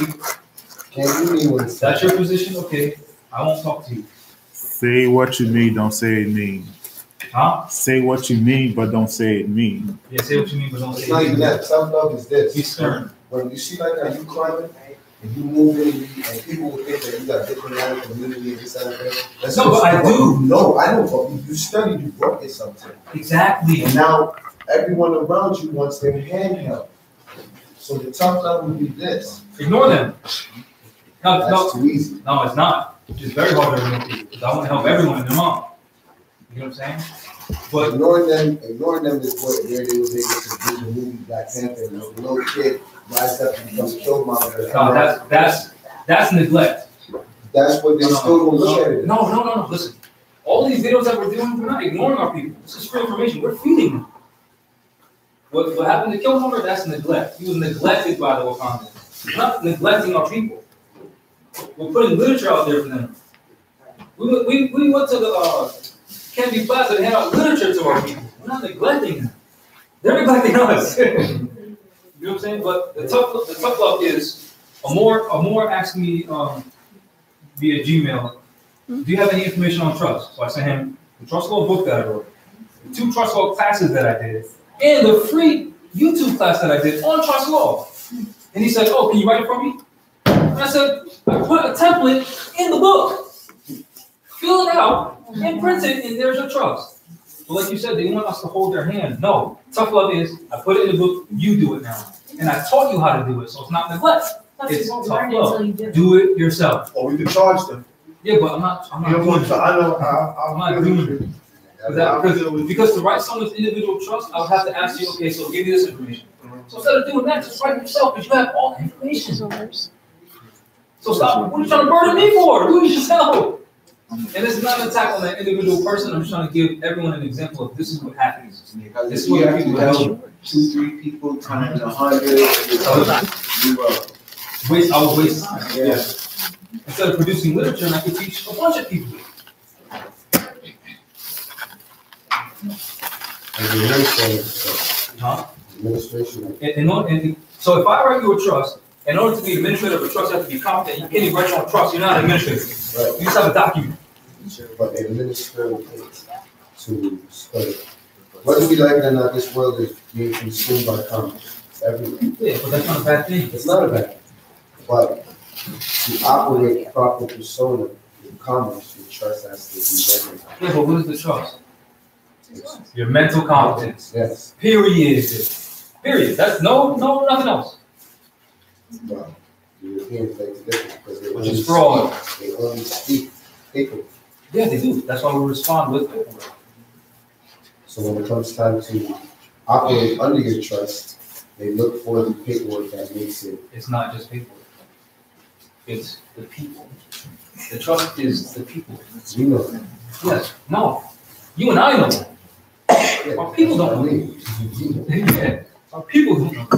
can't be mean when it's that's your position? Okay. I won't talk to you. Say what you mean, don't say it mean. Huh? Say what you mean, but don't say it mean. Yeah, say what you mean, but don't say it mean. It's not even that. Tough love is this. Be stern. When you see like how you climbing and you moving and people will think that you got different kind of community and this and that. That's no, but I do. No, I don't. But you studied, you brought this something. Exactly. And now everyone around you wants their handheld. So the tough love would be this. Ignore them. That's too easy. No, it's not. It's very hard to ignore people because I want to help everyone and their mom. You know what I'm saying? But ignoring them is where they was able to do the movie Black Panther. And the little kid rise up and becomes Killmonger. No, that's neglect. That's what they still don't look at it. No. Listen, all these videos that we're doing, we're not ignoring our people. This is free information. We're feeding them. What happened to Killmonger? That's neglect. He was neglected by the Wakandans. We're not neglecting our people. We're putting literature out there for them. We went to the Kennedy Plaza and hand out literature to our people. We're not neglecting them. They're neglecting us. You know what I'm saying? But the tough love is Amor asked me via Gmail, do you have any information on trust? So I sent him the trust law book that I wrote, the 2 trust law classes that I did, and the free YouTube class that I did on trust law. And he said, "Oh, can you write it for me?" And I said, I put a template in the book. Fill it out and print it, and there's your trust. But like you said, they want us to hold their hand. No, tough love is, I put it in the book, you do it now. And I taught you how to do it, so it's not neglect. It's tough love. Do it yourself. Or we can charge them. Yeah, but I'm not doing it. I'm not doing it. Because to write someone's individual trust, I would have to ask you, okay, so give me this information. So instead of doing that, just write it yourself, because you have all the information. So stop. What are you trying to burden me for? Do it yourself. And it's not an attack on that individual person. I'm just trying to give everyone an example of this is what happens. Because this is what people help 2-3 people times 100. I would waste time. Yeah. Instead of producing literature, I could teach a bunch of people. Administration. So if I write you a trust, in order to be administrator of a trust, you have to be competent. You can't even write your own trust. You're not an administrator. Right. You just have a document. But the administrator to study. Whether we like it or not, this world is being consumed by commerce. Everywhere. Yeah, but that's not a bad thing. It's not a bad thing. But to operate proper persona in commerce, your trust has to be recognized. Yeah, but what is the trust? Your mental competence. Yes. Period. Period. That's nothing else. Well, the Europeans make it different because they which is fraud. They only speak paper. Yeah, they do. That's why we respond with it. So when it comes time to operate under your trust, they look for the paperwork that makes it. It's not just paperwork. It's the people. The trust is the people. You know that. Yes. No. You and I know that. Yeah, our people don't know. Yeah. Our people don't know.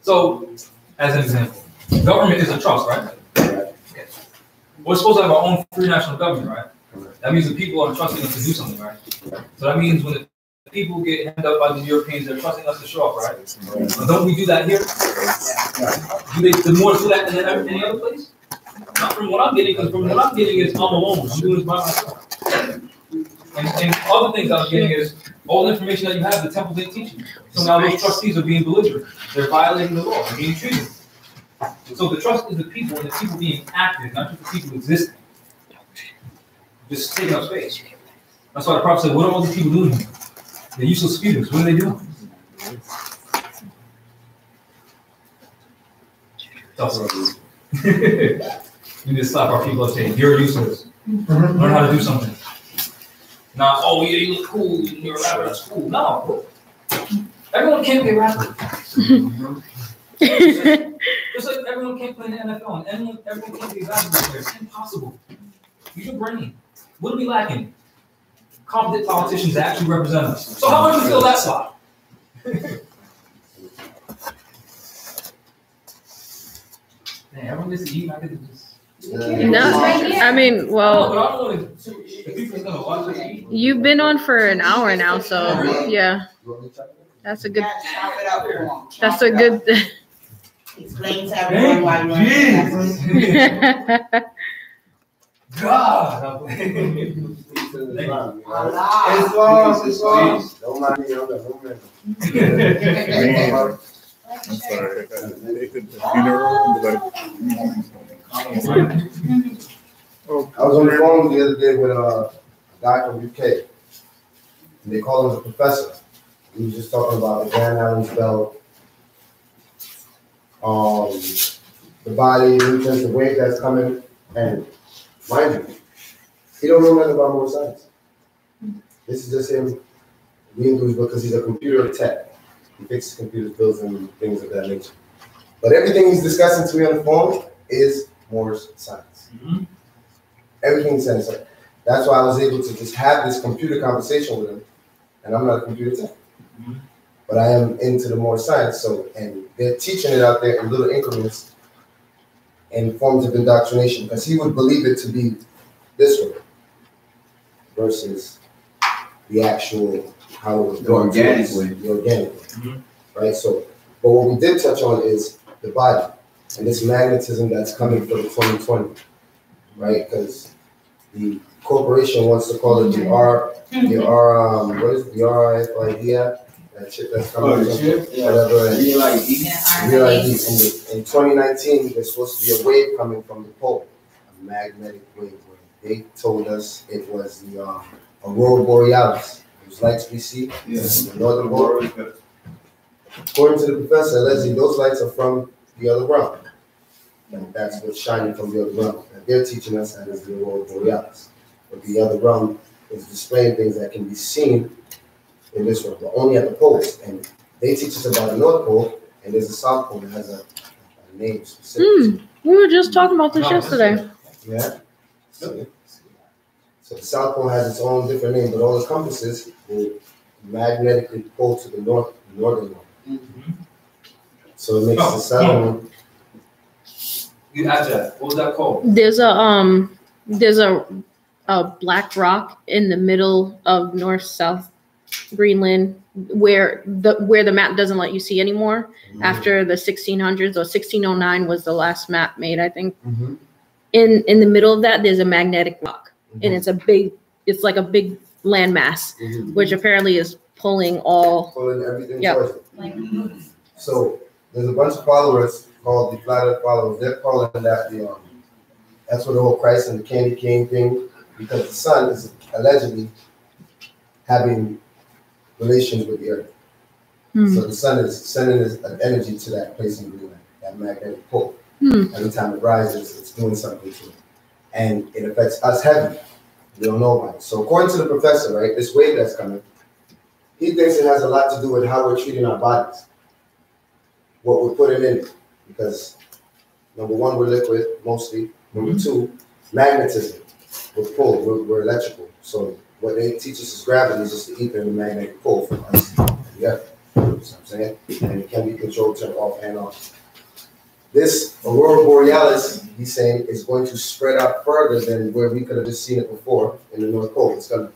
So, as an example, government is a trust, right? Okay. We're supposed to have our own free national government, right? That means the people are trusting us to do something, right? So that means when the people get handed up by the Europeans, they're trusting us to show up, right? But don't we do that here? Do the Moors do that in any other place? Not from what I'm getting, because from what I'm getting is I'm alone. I'm doing this by myself. And other things I'm getting is all the information that you have, the temples ain't teaching you. So now those trustees are being belligerent. They're violating the law. They're being treated. So the trust is the people, and the people being active, not just the people existing. Just taking up space. That's why the prophet said, what are all these people doing here? They're useless speakers. What are they doing? We need to stop our people saying, you're useless. Learn how to do something. Not, oh, yeah, you look cool, you're a rapper, that's cool. No. Everyone can't be a rapper. Just like everyone can't play in the NFL, and everyone can't be a basketball player. It's impossible. Use your brain. What are we lacking? Competent politicians that actually represent us. So how much do you feel that slot? Man, everyone gets to eat, I could just... No, I mean, well, you've been on for an hour now, so yeah, that's a good. That's a good. Explain to everyone why you're on. God, It's long. Don't mind me, I'm sorry. They could funeral, I was on the phone the other day with a guy from UK, and they call him the professor. He was just talking about the Grand Islands belt, the body, the wave that's coming, and mind you, he don't know nothing about more science. This is just him being loose because he's a computer tech. He fixes computers, builds, and things of that nature. But everything he's discussing to me on the phone is Moore's science. Mm-hmm. Everything he says. So that's why I was able to just have this computer conversation with him. And I'm not a computer tech. Mm-hmm. But I am into the Moore science. So, and they're teaching it out there in little increments in forms of indoctrination. Because he would believe it to be this way versus the actual, how it was done. The organic way. Mm-hmm. Right? So, but what we did touch on is the body. And this magnetism that's coming for the 2020, right? Because the corporation wants to call it the what is it? The RFID, that shit that's coming, whatever. Real ID. In 2019, there's supposed to be a wave coming from the pole, a magnetic wave. They told us it was the aurora borealis. Those lights we see, the northern border. According to the professor, allegedly, those lights are from the other realm. And that's what's shining from the other realm. And they're teaching us that is the aurora borealis. But the other realm is displaying things that can be seen in this world, but only at the poles. And they teach us about the North Pole, and there's a South Pole that has a name specific. We were just talking about this yesterday. Yeah. So the South Pole has its own different name, but all the compasses will magnetically pull to the northern one. So it makes the southern one. You asked that. What was that called? There's a black rock in the middle of North-South Greenland where the map doesn't let you see anymore. After the 1600s, or 1609 was the last map made, I think. In the middle of that, there's a magnetic rock, and it's like a big landmass, which apparently is pulling everything towards it. So there's a bunch of followers called the Flat Earth followers. They're calling that that's what the whole Christ and the candy cane thing, because the sun is allegedly having relations with the earth. So the sun is sending an energy to that place in Greenland, that magnetic pole. Every time it rises, it's doing something to it. And it affects us heavy. We don't know about it. So according to the professor, right, this wave that's coming, he thinks it has a lot to do with how we're treating our bodies, what we're putting in it. Because number one, we're liquid mostly. Number two, magnetism. We're pulled, we're electrical. So what they teach us is gravity is just the ether and the magnetic pull from us. Yeah, you know what I'm saying? And it can be controlled, turned off and on. This aurora borealis, he's saying, is going to spread out further than where we could have just seen it before in the North Pole. It's going to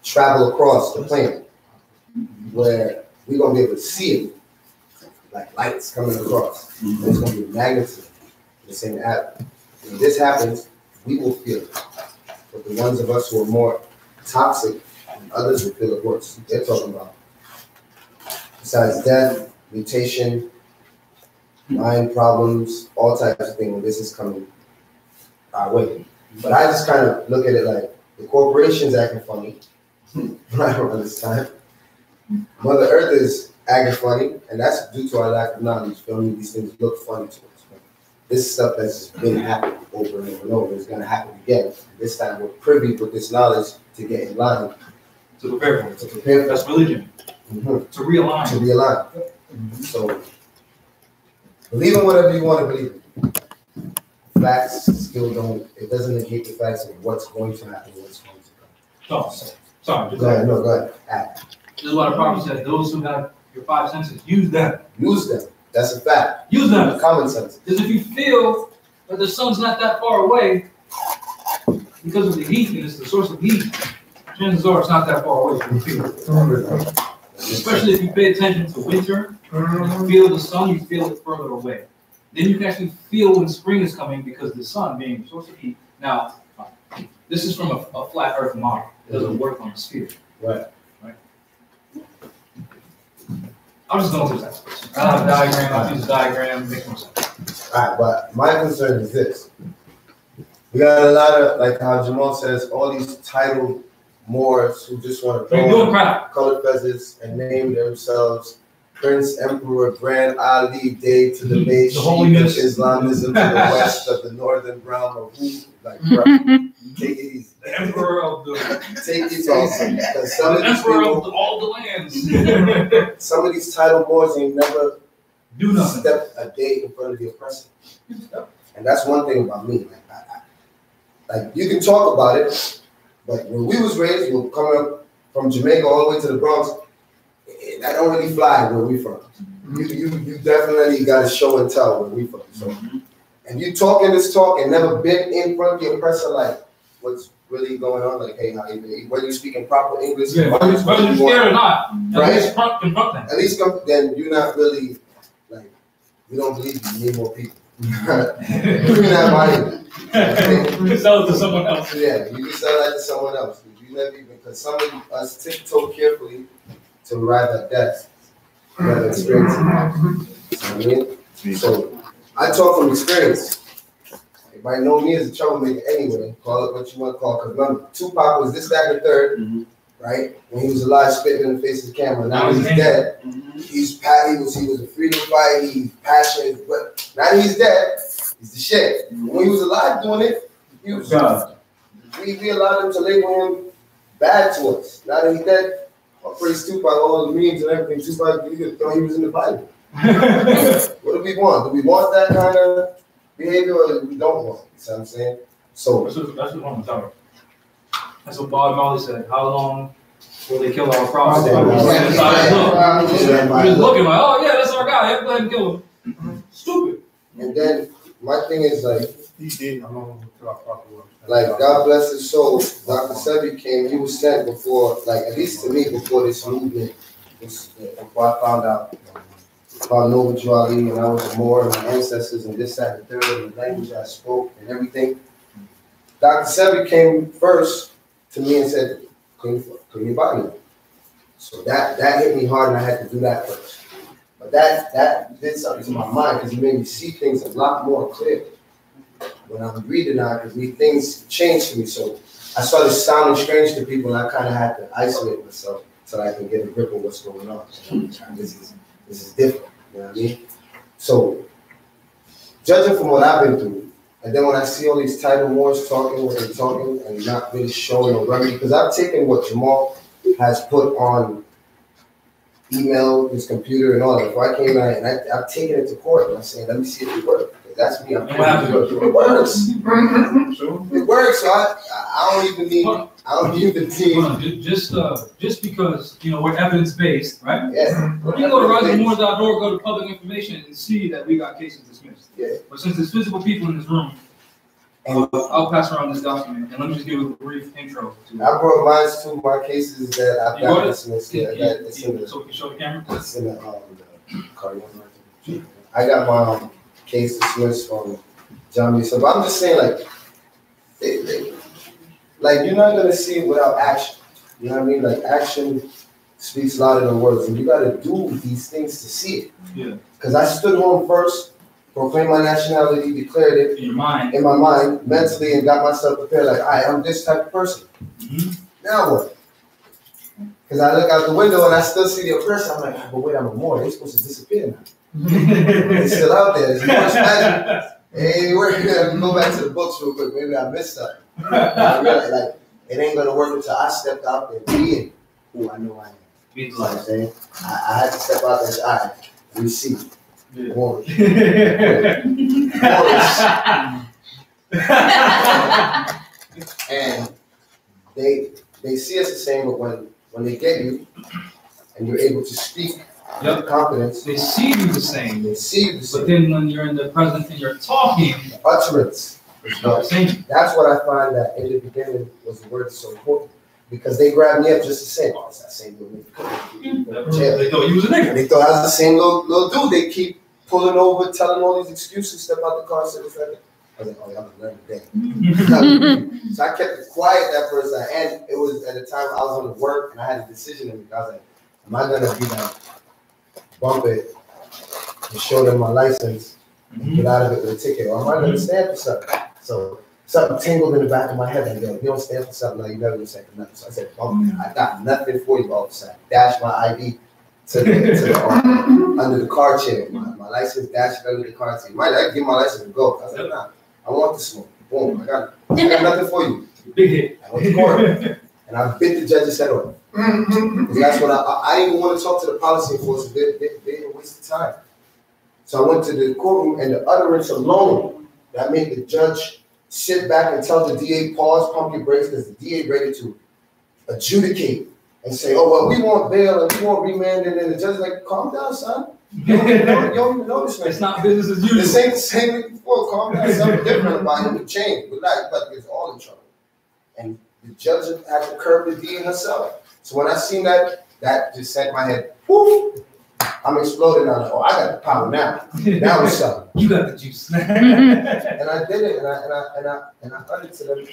travel across the planet where we're going to be able to see it, like lights coming across. And it's going to be magnetism, the same atom. When this happens, we will feel it. But the ones of us who are more toxic, and others will feel it worse. They're talking about, besides death, mutation, mind problems, all types of things, when this is coming our way. But I just kind of look at it like the corporation's acting funny right around this time. Mother Earth is acting funny, and that's due to our lack of knowledge. Filming these things look funny to us. But this stuff that's just been happening over and over and over is going to happen again. This time we're privy with this knowledge to get in line. To prepare for it. To prepare for it. That's religion. To realign. To realign. So believe in whatever you want to believe in. Facts still don't, it doesn't negate the facts of what's going to happen, what's going to come. Sorry. Go ahead. There's a lot of problems that those who have your five senses, use them. Use them. That's a fact. Use them. Common sense. Because if you feel that the sun's not that far away, because of the heat, and it's the source of heat, chances are it's not that far away from you. Especially if you pay attention to winter, you feel the sun, you feel it further away. Then you can actually feel when spring is coming because the sun being the source of heat. Now, this is from a flat earth model. It doesn't work on a sphere. Right. I'll just go into that. I'll have a diagram, I'll use a diagram, make more sense. All right, but my concern is this. We got a lot of, like how Jamal says, all these titled Moors who just want to throw on colored feathers and name themselves Prince, Emperor, Grand Ali, Day to the base, Islamism to the west of the northern realm of who, like, bro, take it easy. The Emperor of the... Take it easy. Because some of these people, of all the lands. Some of these titled Moors ain't never do nothing. Step a day in front of the oppressor. And that's one thing about me. Like you can talk about it, but when we was raised, we're coming up from Jamaica all the way to the Bronx, that don't really fly where we from. You definitely got to show and tell where we from. So, and you talking this talk and never been in front of the oppressor, like what's really going on? Like, hey, whether you speaking proper English, whether you're scared or not, right? At least then you're not really like we don't believe you need more people. You're not buying it. You can sell it to someone else. Yeah, you can sell that to someone else. You never even, because some of us tiptoe carefully to arrive at that. You have experience. You know what I mean? So I talk from experience. Everybody know me as a troublemaker anyway. Call it what you want to call it. Because remember, Tupac was this, that, and the third, right? When he was alive, spitting in the face of the camera. Now he's dead. He was a freedom fighter. He's passionate. But now that he's dead, he's the shit. When he was alive doing it, he was God. We allowed him to label him bad to us. Now that he's dead, I praise Tupac, all the memes and everything. Tupac, you could thought he was in the Bible. What do we want? Do we want that kind of behavior, or do we don't want it? You see what I'm saying? So that's what I'm talking. That's what Bob Marley said. How long will they kill our prophets? We're just looking like, oh yeah, that's our guy. Let's go ahead and kill him. Stupid. And then my thing is like, He did. like God bless his soul. Dr. Sebi came. He was sent before, like at least to me, before this movement. Before I found out about Noble Drew Ali, and I was a Moor, and my ancestors, and this, that, and the third, and the language I spoke, and everything. Dr. Sebi came first to me and said, clean your body up. So that hit me hard, and I had to do that first. But that did something to my mind, because it made me see things a lot more clear. When I'm reading now, because these things changed for me. So I started sounding strange to people, and I kind of had to isolate myself so I can get a grip of what's going on. This is different, you know what I mean? So, judging from what I've been through, and then when I see all these title wars talking what they're talking and not really showing a remedy, because I've taken what Jamal has put on email, his computer, and all that. Before I came out, and I've taken it to court, and I'm saying, let me see if it works. That's me. It works. It works. So I don't even need. Just because we're evidence based, right? Yeah. You can go to riseofthemoors.org, go to public information, and see that we got cases dismissed. Yeah. But since there's physical people in this room, I'll pass around this document, and let me just give a brief intro to it. I brought mine to my cases that I've got dismissed. Yeah, so we can show the camera. It's in the car. I got my case dismissed from John. So, but I'm just saying, like you're not gonna see it without action. You know what I mean? Like action speaks louder than words, and you gotta do these things to see it. Yeah. Because I stood home first, proclaimed my nationality, declared it in my mind, mentally, and got myself prepared. Like, I'm this type of person. Mm-hmm. Now what? Because I look out the window and I still see the oppressor. I'm like, but wait, I'm a Moor. They're supposed to disappear now. They're still out there. There's more magic. Hey, we're gonna go back to the books real quick. Maybe I missed something. Like, it ain't gonna work until I stepped out there being who I know I am. You know what I'm saying? I had to step out there and say, all right, we see. Yeah. Warriors. And they see us the same, but when they get you and you're able to speak with confidence, they see you the same. They see you the same. But then when you're in the present and you're talking, the utterance is not the same. That's what I find that in the beginning was the word so important. Because they grabbed me up just the same. Oh, it's that same little nigga. They thought you was a nigga. They thought I was the same little dude. They keep pulling over, telling all these excuses, step out the car, say this, that. I was like, oh, y'all can learn today. So I kept it quiet that first time. And it was at the time I was on the work and I had a decision to make. I was like, am I going to be like, bump it and show them my license and get out of it with a ticket? Or am I going to stand for something? So something tingled in the back of my head. Like, yo, you don't stand for something, like you never stand for nothing. So I said, bump it. I got nothing for you, officer. Dash my ID to the under the car chair. My license dashed under the car chair. I give my license and go. I said, nah, I want the smoke. Boom, I got nothing for you. Big hit. I went to court and I bit the judge's head off. Because that's what I didn't even want to talk to the policy enforcers. They didn't waste the time. So I went to the courtroom and the utterance alone that made the judge sit back and tell the DA, pause, pump your brakes, because the DA ready to adjudicate and say, oh, well, we want bail and we want remand. And then the judge is like, calm down, son. You don't even know this. It's not business as usual. This ain't the same thing before. Calm down. Something different about him to change. But it's all in trouble. And the judge had to curb the DA herself. So when I seen that just set my head, whoof, I'm exploding on it. Oh, I got the power now. Now it's up. You got the juice. And I did it, and I uttered to them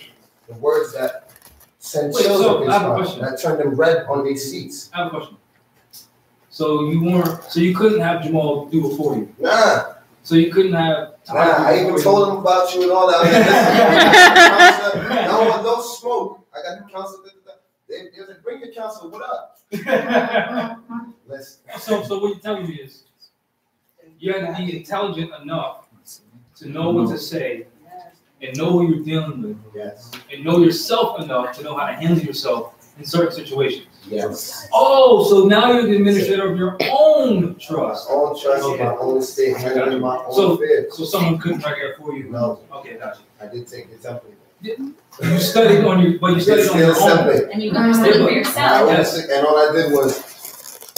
the words that sent chills up their spine. And I turned them red on their seats. I have a question. So you couldn't have Jamal do it for you? Nah. So you couldn't have. I even told him about you and all that. No smoke. I got the counsel. They like, bring your counsel. What up? So what you're telling me is, you had to be intelligent enough to know what to say, and know who you're dealing with, yes, and know yourself enough to know how to handle yourself in certain situations. Yes. Oh, so now you're the administrator of your own trust. My own trust, Okay. my own estate, handling my own So, affairs. so someone couldn't write it for you? No. Okay, gotcha. I did take the template. You studied on your, but you studied on your own. And you can study for yourself. And all I did was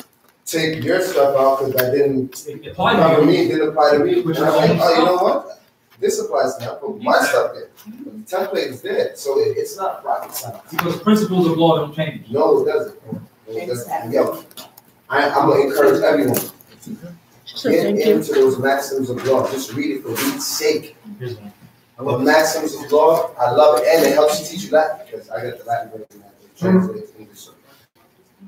take your stuff out because I didn't It apply applied to to me. you. It didn't apply to me. Which And I'm is like, own oh, you stuff. know what? This applies to me. I put my stuff there. But the template is there, so it's not rocket science. Because principles of law don't change. No, it doesn't. No, it doesn't. Yo, I'm gonna encourage everyone. So Get thank you. into those maxims of law. Just read it for read's sake. Here's one. The maxims of law, I love it, and it helps you teach you Latin because I got the Latin version that translates to English.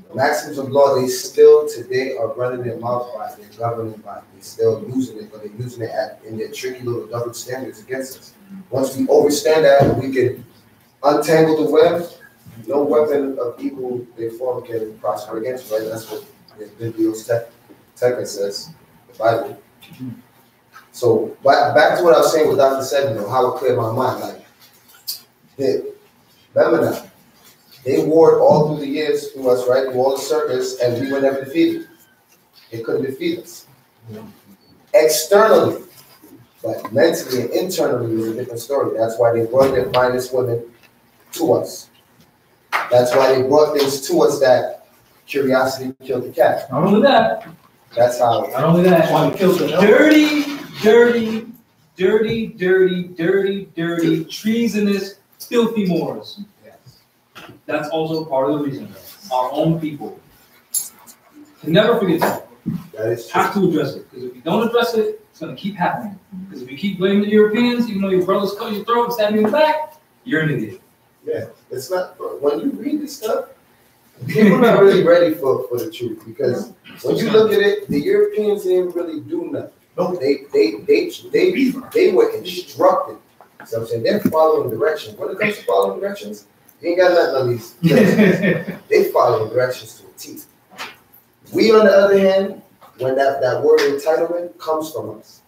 The maxims of law, they still today are running their mouth by, they're governing by, they're still using it, but they're using it in their tricky little double standards against us. Once we overstand that, we can untangle the web. No weapon of evil they form can prosper against, right? That's what the Biblios Tekka says, the Bible. So back to what I was saying with Dr. Sedno, how it cleared my mind. Like, remember now, they warred all through the years through us, right? Through all the circus, and we were never defeated. They couldn't defeat us. Externally, but mentally and internally was a different story. That's why they brought their finest women to us. That's why they brought things to us that curiosity killed the cat. Not only that, That's how. not only that, dirty, treasonous, filthy Moors. That's also part of the reason. Our own people. Can never forget that. That is true. Have to address it. Because if you don't address it, it's going to keep happening. Because if you keep blaming the Europeans, even though your brothers cut your throat and stab you in the back, you're an idiot. Yeah, it's not. When you read this stuff, people are not really ready for the truth because when you look at it, the Europeans didn't really do nothing. No, they were instructed. So I'm saying they're following directions. When it comes to following directions, you ain't got nothing on these. They follow directions to a T. We, on the other hand, when that word entitlement comes from us,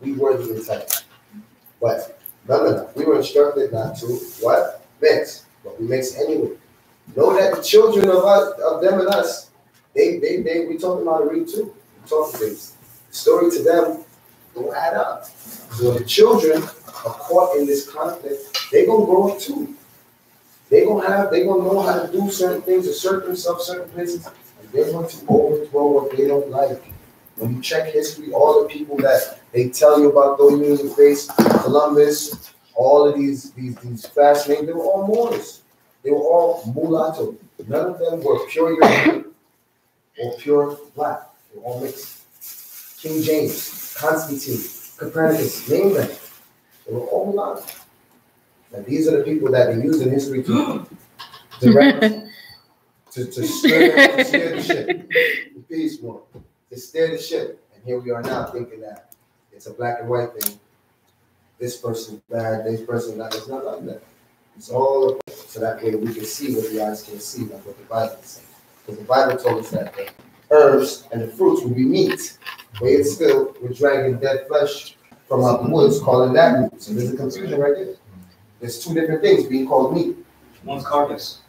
we were the entitled. But remember, we were instructed not to what? Mix, but we mix anyway. Know that the children of them and us, we talking about to read too. We talk things. The story to them don't add up. So the children are caught in this conflict, they gonna grow up too. They gonna know how to do certain things, assert themselves certain places, and they're going to overthrow what they don't like. When you check history, all the people that they tell you about throwing you in the face, Columbus, all of these fast names, they were all Moors. They were all mulatto. None of them were pure European or pure black. They were all mixed. King James, Constantine, Copernicus, name them. They were all mulatto. And these are the people that they use in history to direct, to steer the ship. The peace one. To steer the ship. And here we are now thinking that it's a black and white thing. This person's bad, this person's not. It's not like that. It's all so that way we can see what the eyes can see, like what the Bible is saying. Because the Bible told us that the herbs and the fruits will be meat. But yet still, we're dragging dead flesh from out the woods, calling that meat. So there's a confusion right there. There's two different things being called meat. One's carcass.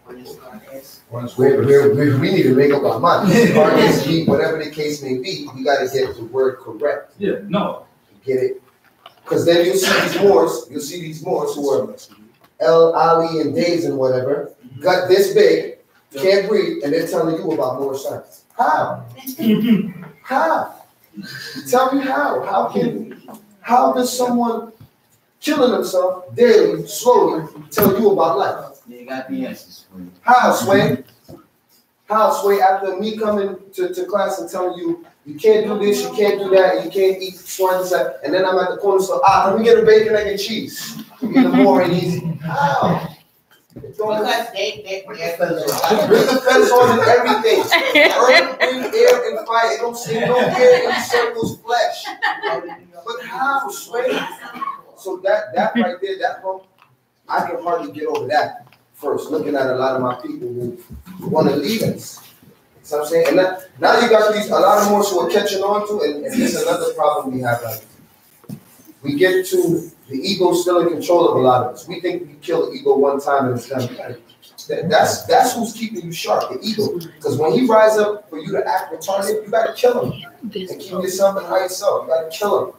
We need to make up our mind. Carcass, meat, whatever the case may be, we got to get the word correct. Yeah, no. Get it? Because then you'll see these Moors who are El Ali and Days and whatever, got this big, can't breathe, and they're telling you about Moor science. How? How? Tell me how. How does someone killing himself daily, slowly, tell you about life? You got the answers for you. How, Sway? How, Sway, after me coming to class and telling you, you can't do this, you can't do that, and you can't eat swine and then I'm at the corner store, let me get a bacon, egg, and cheese. Get the more and easy. How? Because they bring the fence on and everything. Earth, wind, air, and fire. It don't say no air in circles flesh. But how, Sway? So that right there, that one, I can hardly get over that first, looking at a lot of my people who want to leave us. So I'm saying, and now you got a lot of Moors who are catching on to, and this is another problem we have. Like, we get to the ego still in control of a lot of us. We think we kill the ego one time and it's done. That's who's keeping you sharp, the ego. Because when he rise up for you to act retarded, you gotta kill him. And keep yourself and high yourself. You gotta kill him.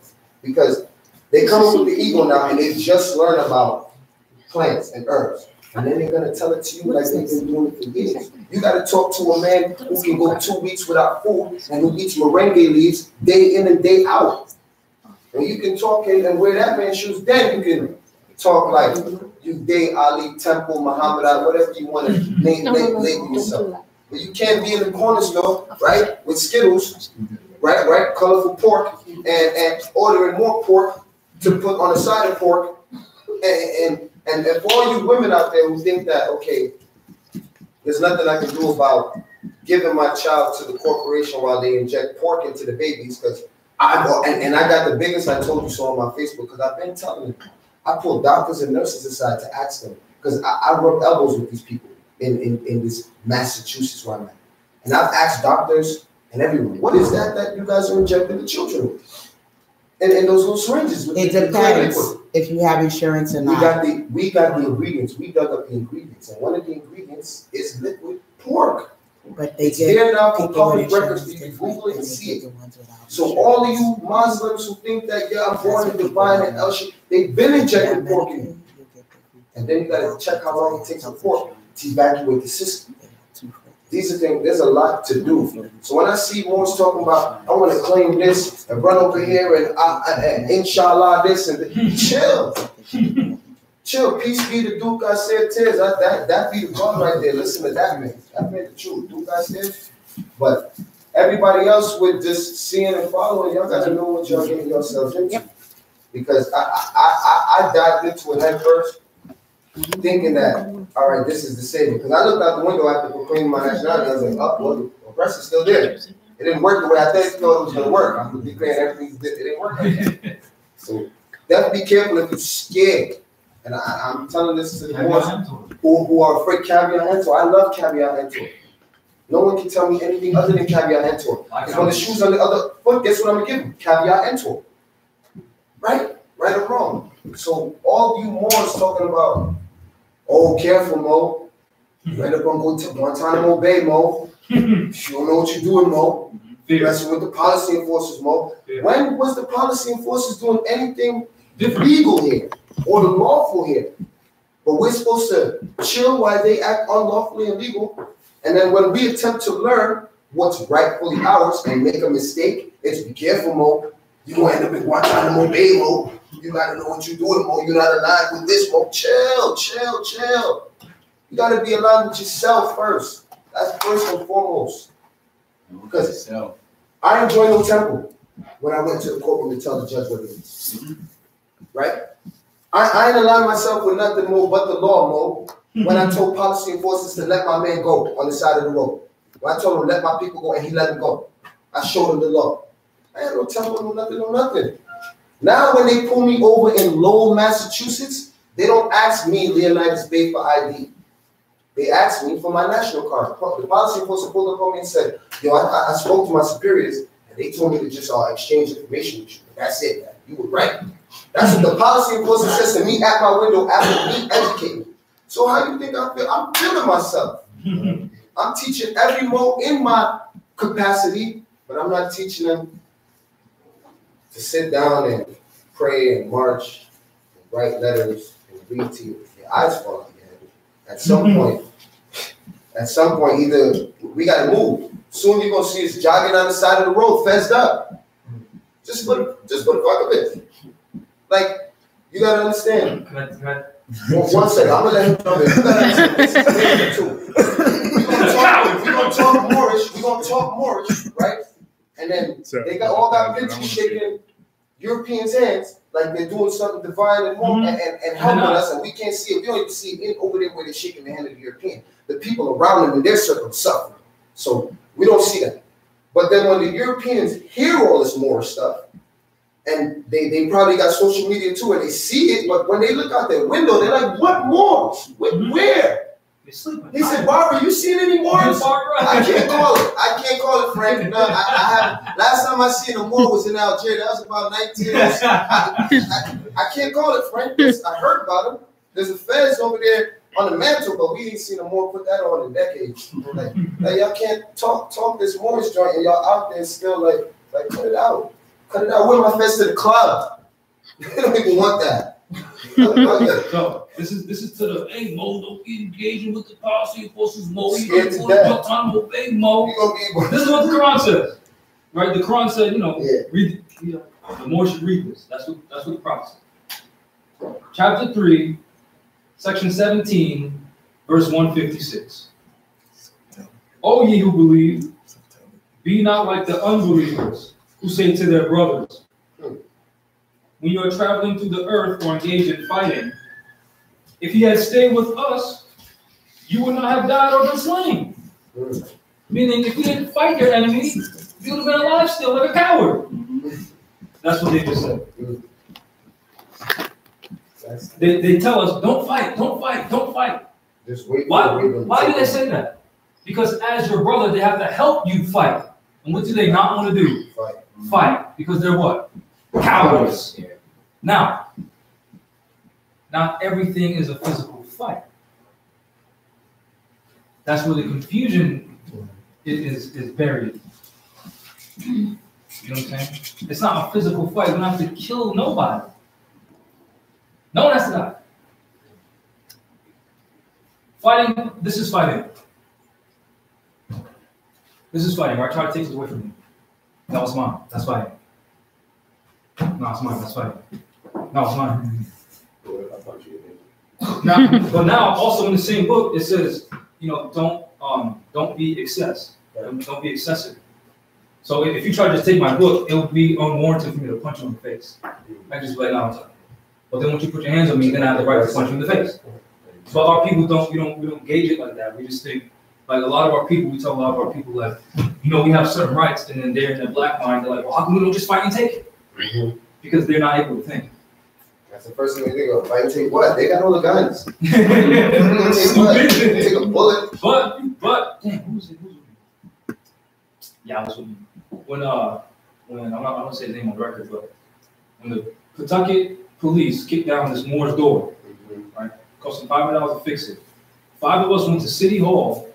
Because they come up with the ego now and they just learn about plants and herbs. And then they're gonna tell it to you like they've been doing it for years. You gotta talk to a man who can go 2 weeks without food and who eats moringa leaves day in and day out. And you can talk and wear that man's shoes, then you can talk like you Day, Ali, Temple, Muhammad, whatever you want to label yourself. But you can't be in the corner store, right, with Skittles, right, colorful pork, and ordering more pork to put on the side of pork. And for all you women out there who think that, okay, there's nothing I can do about giving my child to the corporation while they inject pork into the babies, because I got the biggest, I told you so on my Facebook, because I've been telling them, I pulled doctors and nurses aside to ask them, because I rub elbows with these people in this Massachusetts where I'm at. And I've asked doctors and everyone, what is that you guys are injecting the children with? And those little syringes. With it depends if you have insurance or not. We got the ingredients. We dug up the ingredients. And one of the ingredients is liquid pork. But they it's there now for public records. You can Google it and see it. So all of you Muslims who think that, yeah, I'm born in divine and Elshie, they've been injecting pork in you. And then you got to check how long it takes for pork to evacuate the system. These are things, there's a lot to do. So when I see Moors talking about, I want to claim this and run over here and inshallah this and chill. Chill. Peace be to Duke, I said tears. That be the God right there. Listen to that man. That man the truth. Duke, I said. But everybody else with just seeing and following, y'all got to know what y'all getting yourselves into. Yep. Because I dived into it head first, thinking that, all right, this is the savior. Because I looked out the window after proclaiming my nationality, I was like, oh, well, the oppressor's still there. It didn't work the way I thought it was going to work. I'm declaring everything, it didn't work like that. So definitely be careful if you're scared. And I'm telling this to the ones who are afraid caveat emptor. I love caveat emptor. No one can tell me anything other than caveat emptor. Because when the shoe's on the other foot, guess what I'm going to give them? Caveat emptor. Right? Right or wrong. So all you Moors talking about, oh, careful, Mo. You end up going to go to Guantanamo Bay, Mo. You don't know what you're doing, Mo. You're messing with the policy enforcers, Mo. Yeah. When was the policy enforcers doing anything legal here or lawful here? But we're supposed to chill while they act unlawfully illegal. And then when we attempt to learn what's rightfully ours and make a mistake, it's be careful, Mo. You're going to end up in Guantanamo Bay, Mo. You got to know what you're doing, Mo. You're not aligned with this, Mo. Chill, chill, chill. You got to be aligned with yourself first. That's first and foremost. Because I ain't joined no temple when I went to the courtroom to tell the judge what it is. Right? I ain't aligned myself with nothing more but the law, Mo. When I told policy enforcers to let my man go on the side of the road. When I told him let my people go and he let him go. I showed him the law. I ain't no temple, no nothing. Now when they pull me over in Lowell, Massachusetts, they don't ask me, Leonidas Bay, for ID. They asked me for my national card. The policy enforcer pulled up on me and said, yo, I spoke to my superiors, and they told me to just exchange information with you. That's it, man. You were right. That's what the policy enforcer says to me at my window after me educating. So how do you think I feel? I'm feeling myself. I'm teaching every Mo in my capacity, but I'm not teaching them to sit down and pray and march and write letters and read to you. Your eyes fall out your head. At some point, either we gotta move. Soon you're gonna see us jogging on the side of the road, fenced up. Just for the fuck of it. Like, you gotta understand. One second, I'm gonna let him jump in. You gotta understand, this is crazy too. We're gonna talk Moorish, right? And then they got pictures shaking Europeans' hands like they're doing something divine and helping us, and we can't see it. We don't even see it over there where they're shaking the hand of the European. The people around them in their circle suffer. So we don't see that. But then when the Europeans hear all this Moorish stuff, and they probably got social media too, and they see it, but when they look out their window, they're like, what Moors? Where? He said, Barbara, you seen any Moors? I can't call it, Frank. No, I have. Last time I seen a Moor was in Algeria. That was about 19 years. I can't call it, Frank. I heard about him. There's a feds over there on the mantle, but we ain't seen a Moor put that on in decades. Like y'all can't talk this Moorish joint, and y'all out there still like cut it out. Cut it out. Wear my fence to the club. They don't even want that. So this is to the hey Mo, don't be engaging with the policy enforcers, Mo. You don't time to obey Mo. This is what the Quran says, right? The Quran said, read the Moor should read this. That's what the prophet said. Chapter 3, section 17, verse 156. O ye who believe, be not like the unbelievers who say to their brothers, when you are traveling through the earth or engaged in fighting, if he had stayed with us, you would not have died or been slain. Meaning, if you didn't fight your enemy, you would have been alive still like a coward. That's what they just said. They tell us, don't fight, don't fight, don't fight. Just wait. Why do they say that? Because as your brother, they have to help you fight. And what do they not want to do? Fight. Because they're what? Cowards. Now, not everything is a physical fight. That's where the confusion is buried. You know what I'm saying? It's not a physical fight. We don't have to kill nobody. No one has to die. Fighting, this is fighting. This is fighting, right? Try to take it away from me. That was mine. That's fighting. No, it's mine. That's fighting. No, it's mine. But now, also in the same book, it says, don't be excessive. Don't be excessive. So if you try to just take my book, it would be unwarranted for me to punch you in the face. I just be like, no, but then once you put your hands on me, then I have the right to punch you in the face. So our people we don't gauge it like that. We just think, like a lot of our people, we tell a lot of our people like, we have certain rights, and then they're in their black mind, they're like, well, how come we don't just fight and take it? Mm-hmm. Because they're not able to think. That's the first thing they think of. Fight and take what? They got all the guns. Take a bullet. But damn, who's with me? Yeah, I was with me. When I'm not gonna say his name on record, but when the Pawtucket police kicked down this Moor's door, right? Cost them $500 to fix it. 5 of us went to City Hall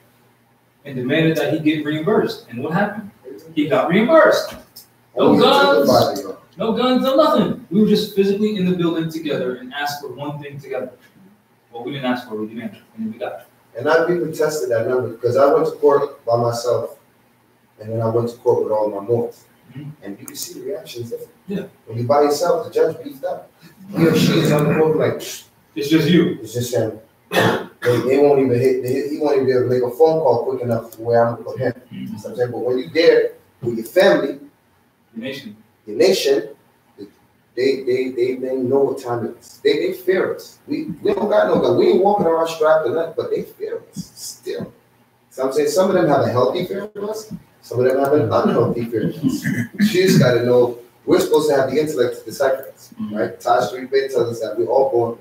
and demanded that he get reimbursed. And what happened? He got reimbursed. No guns, no nothing. We were just physically in the building together and asked for one thing together. Well, we didn't ask for it, we demanded, and then we got it. And I've been contested that number because I went to court by myself, and then I went to court with all my Moors. Mm-hmm. And you can see the reactions different. Yeah. When you by yourself, the judge beats up. He or she is on the court like, it's just you. It's just him. They won't even he won't even be able to make a phone call quick enough to where I'm gonna put him. Mm-hmm. So but when you're there with your family, your nation, they know what time it is. They fear us. We don't got no gun. We ain't walking around strapped or nothing, but they fear us still. So I'm saying some of them have a healthy fear of us, some of them have an unhealthy fear of us. You just gotta know we're supposed to have the intellect to decipher this, right? Taj 3 tells us that we're all born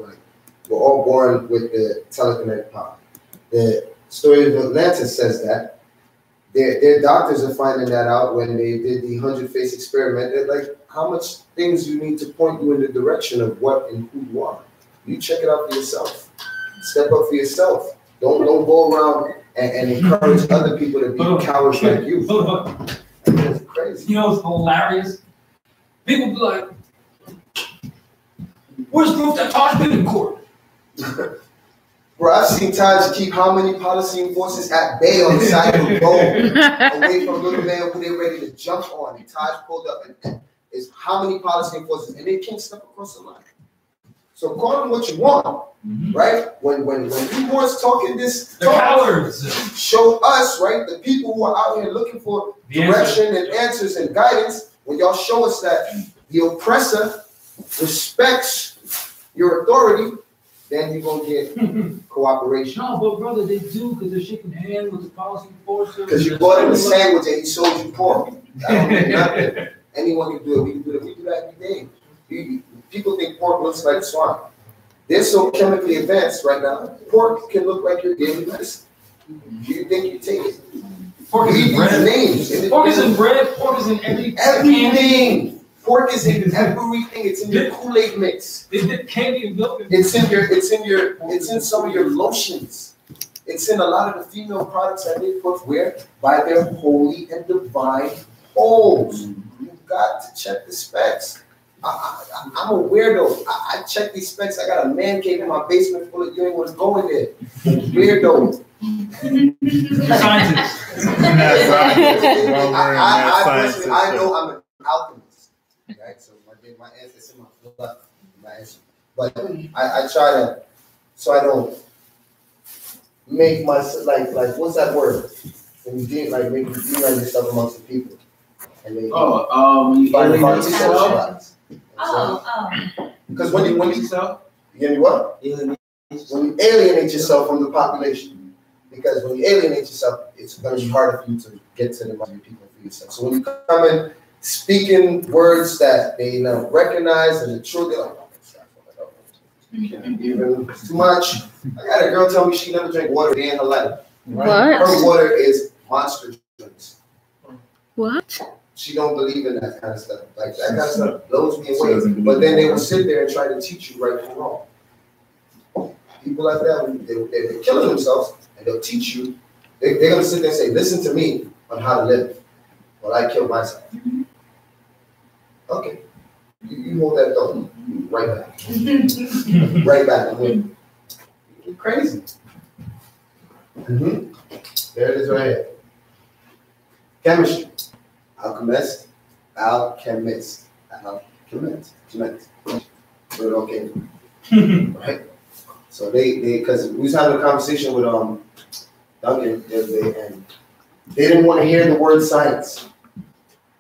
with the telekinetic power. The story of Atlantis says that. Their doctors are finding that out when they did the 100-face experiment. They're like, how much things you need to point you in the direction of what and who you are. You check it out for yourself. Step up for yourself. Don't go around and encourage other people to be cowards like you. That's crazy. It's hilarious. People be like, where's proof that Taj been in court? Bro, I've seen Taj keep how many policy forces at bay on the side of the road, away from little man who they're ready to jump on. And Taj pulled up and is how many policy forces, and they can't step across the line. So call them what you want, right? When you boys talking this, cowards. Show us, right, the people who are out here looking for direction and answers and guidance. When y'all show us that the oppressor respects your authority, then you're going to get cooperation. No, but brother, they do because they're shaking hands with the policy enforcer. Because you bought him a sandwich and he sold you pork. That don't mean nothing. Anyone can do it. We can do it. We do that every day. People think pork looks like swine. They're so chemically advanced right now. Pork can look like your daily medicine. You think you take it? Pork is in bread. Pork is in bread. Pork is in everything. Everything. Pork is in everything. It's in your Kool-Aid mix. Candy and milk. It's in some of your lotions. It's in a lot of the female products that they put where by their holy and divine oaths. You've got to check the specs. I'm a weirdo. I check these specs. I got a man cave in my basement full of you ain't want to go in there. Weirdo. Scientist. I know I'm an alchemist, right? So my answer's in my blood, my answer. But I try to, so I don't make myself like what's that word? When you do like make you demonize yourself amongst the people, and then you find it hard to socialize. Because when you hear me what? When you alienate yourself from the population. Because when you alienate yourself, it's going to be harder for you to get to the people for yourself. So when you come in speaking words that they don't recognize and the truth, they're like, oh, even too much. I got a girl tell me she never drank water a day in her life. What? Her water is Monster drinks. What? She don't believe in that kind of stuff. Like that kind of stuff blows me away. But then they will sit there and try to teach you right from wrong. People like that, they're killing themselves. And they'll teach you. They're going to sit there and say, listen to me on how to live. Well, I killed myself. Okay. You hold that thought. Right back. Right back. I mean, you're crazy. There it is right here. Chemistry. Alchemist. Where it all came from. Right? So they because we was having a conversation with Duncan the other day, and they didn't want to hear the word science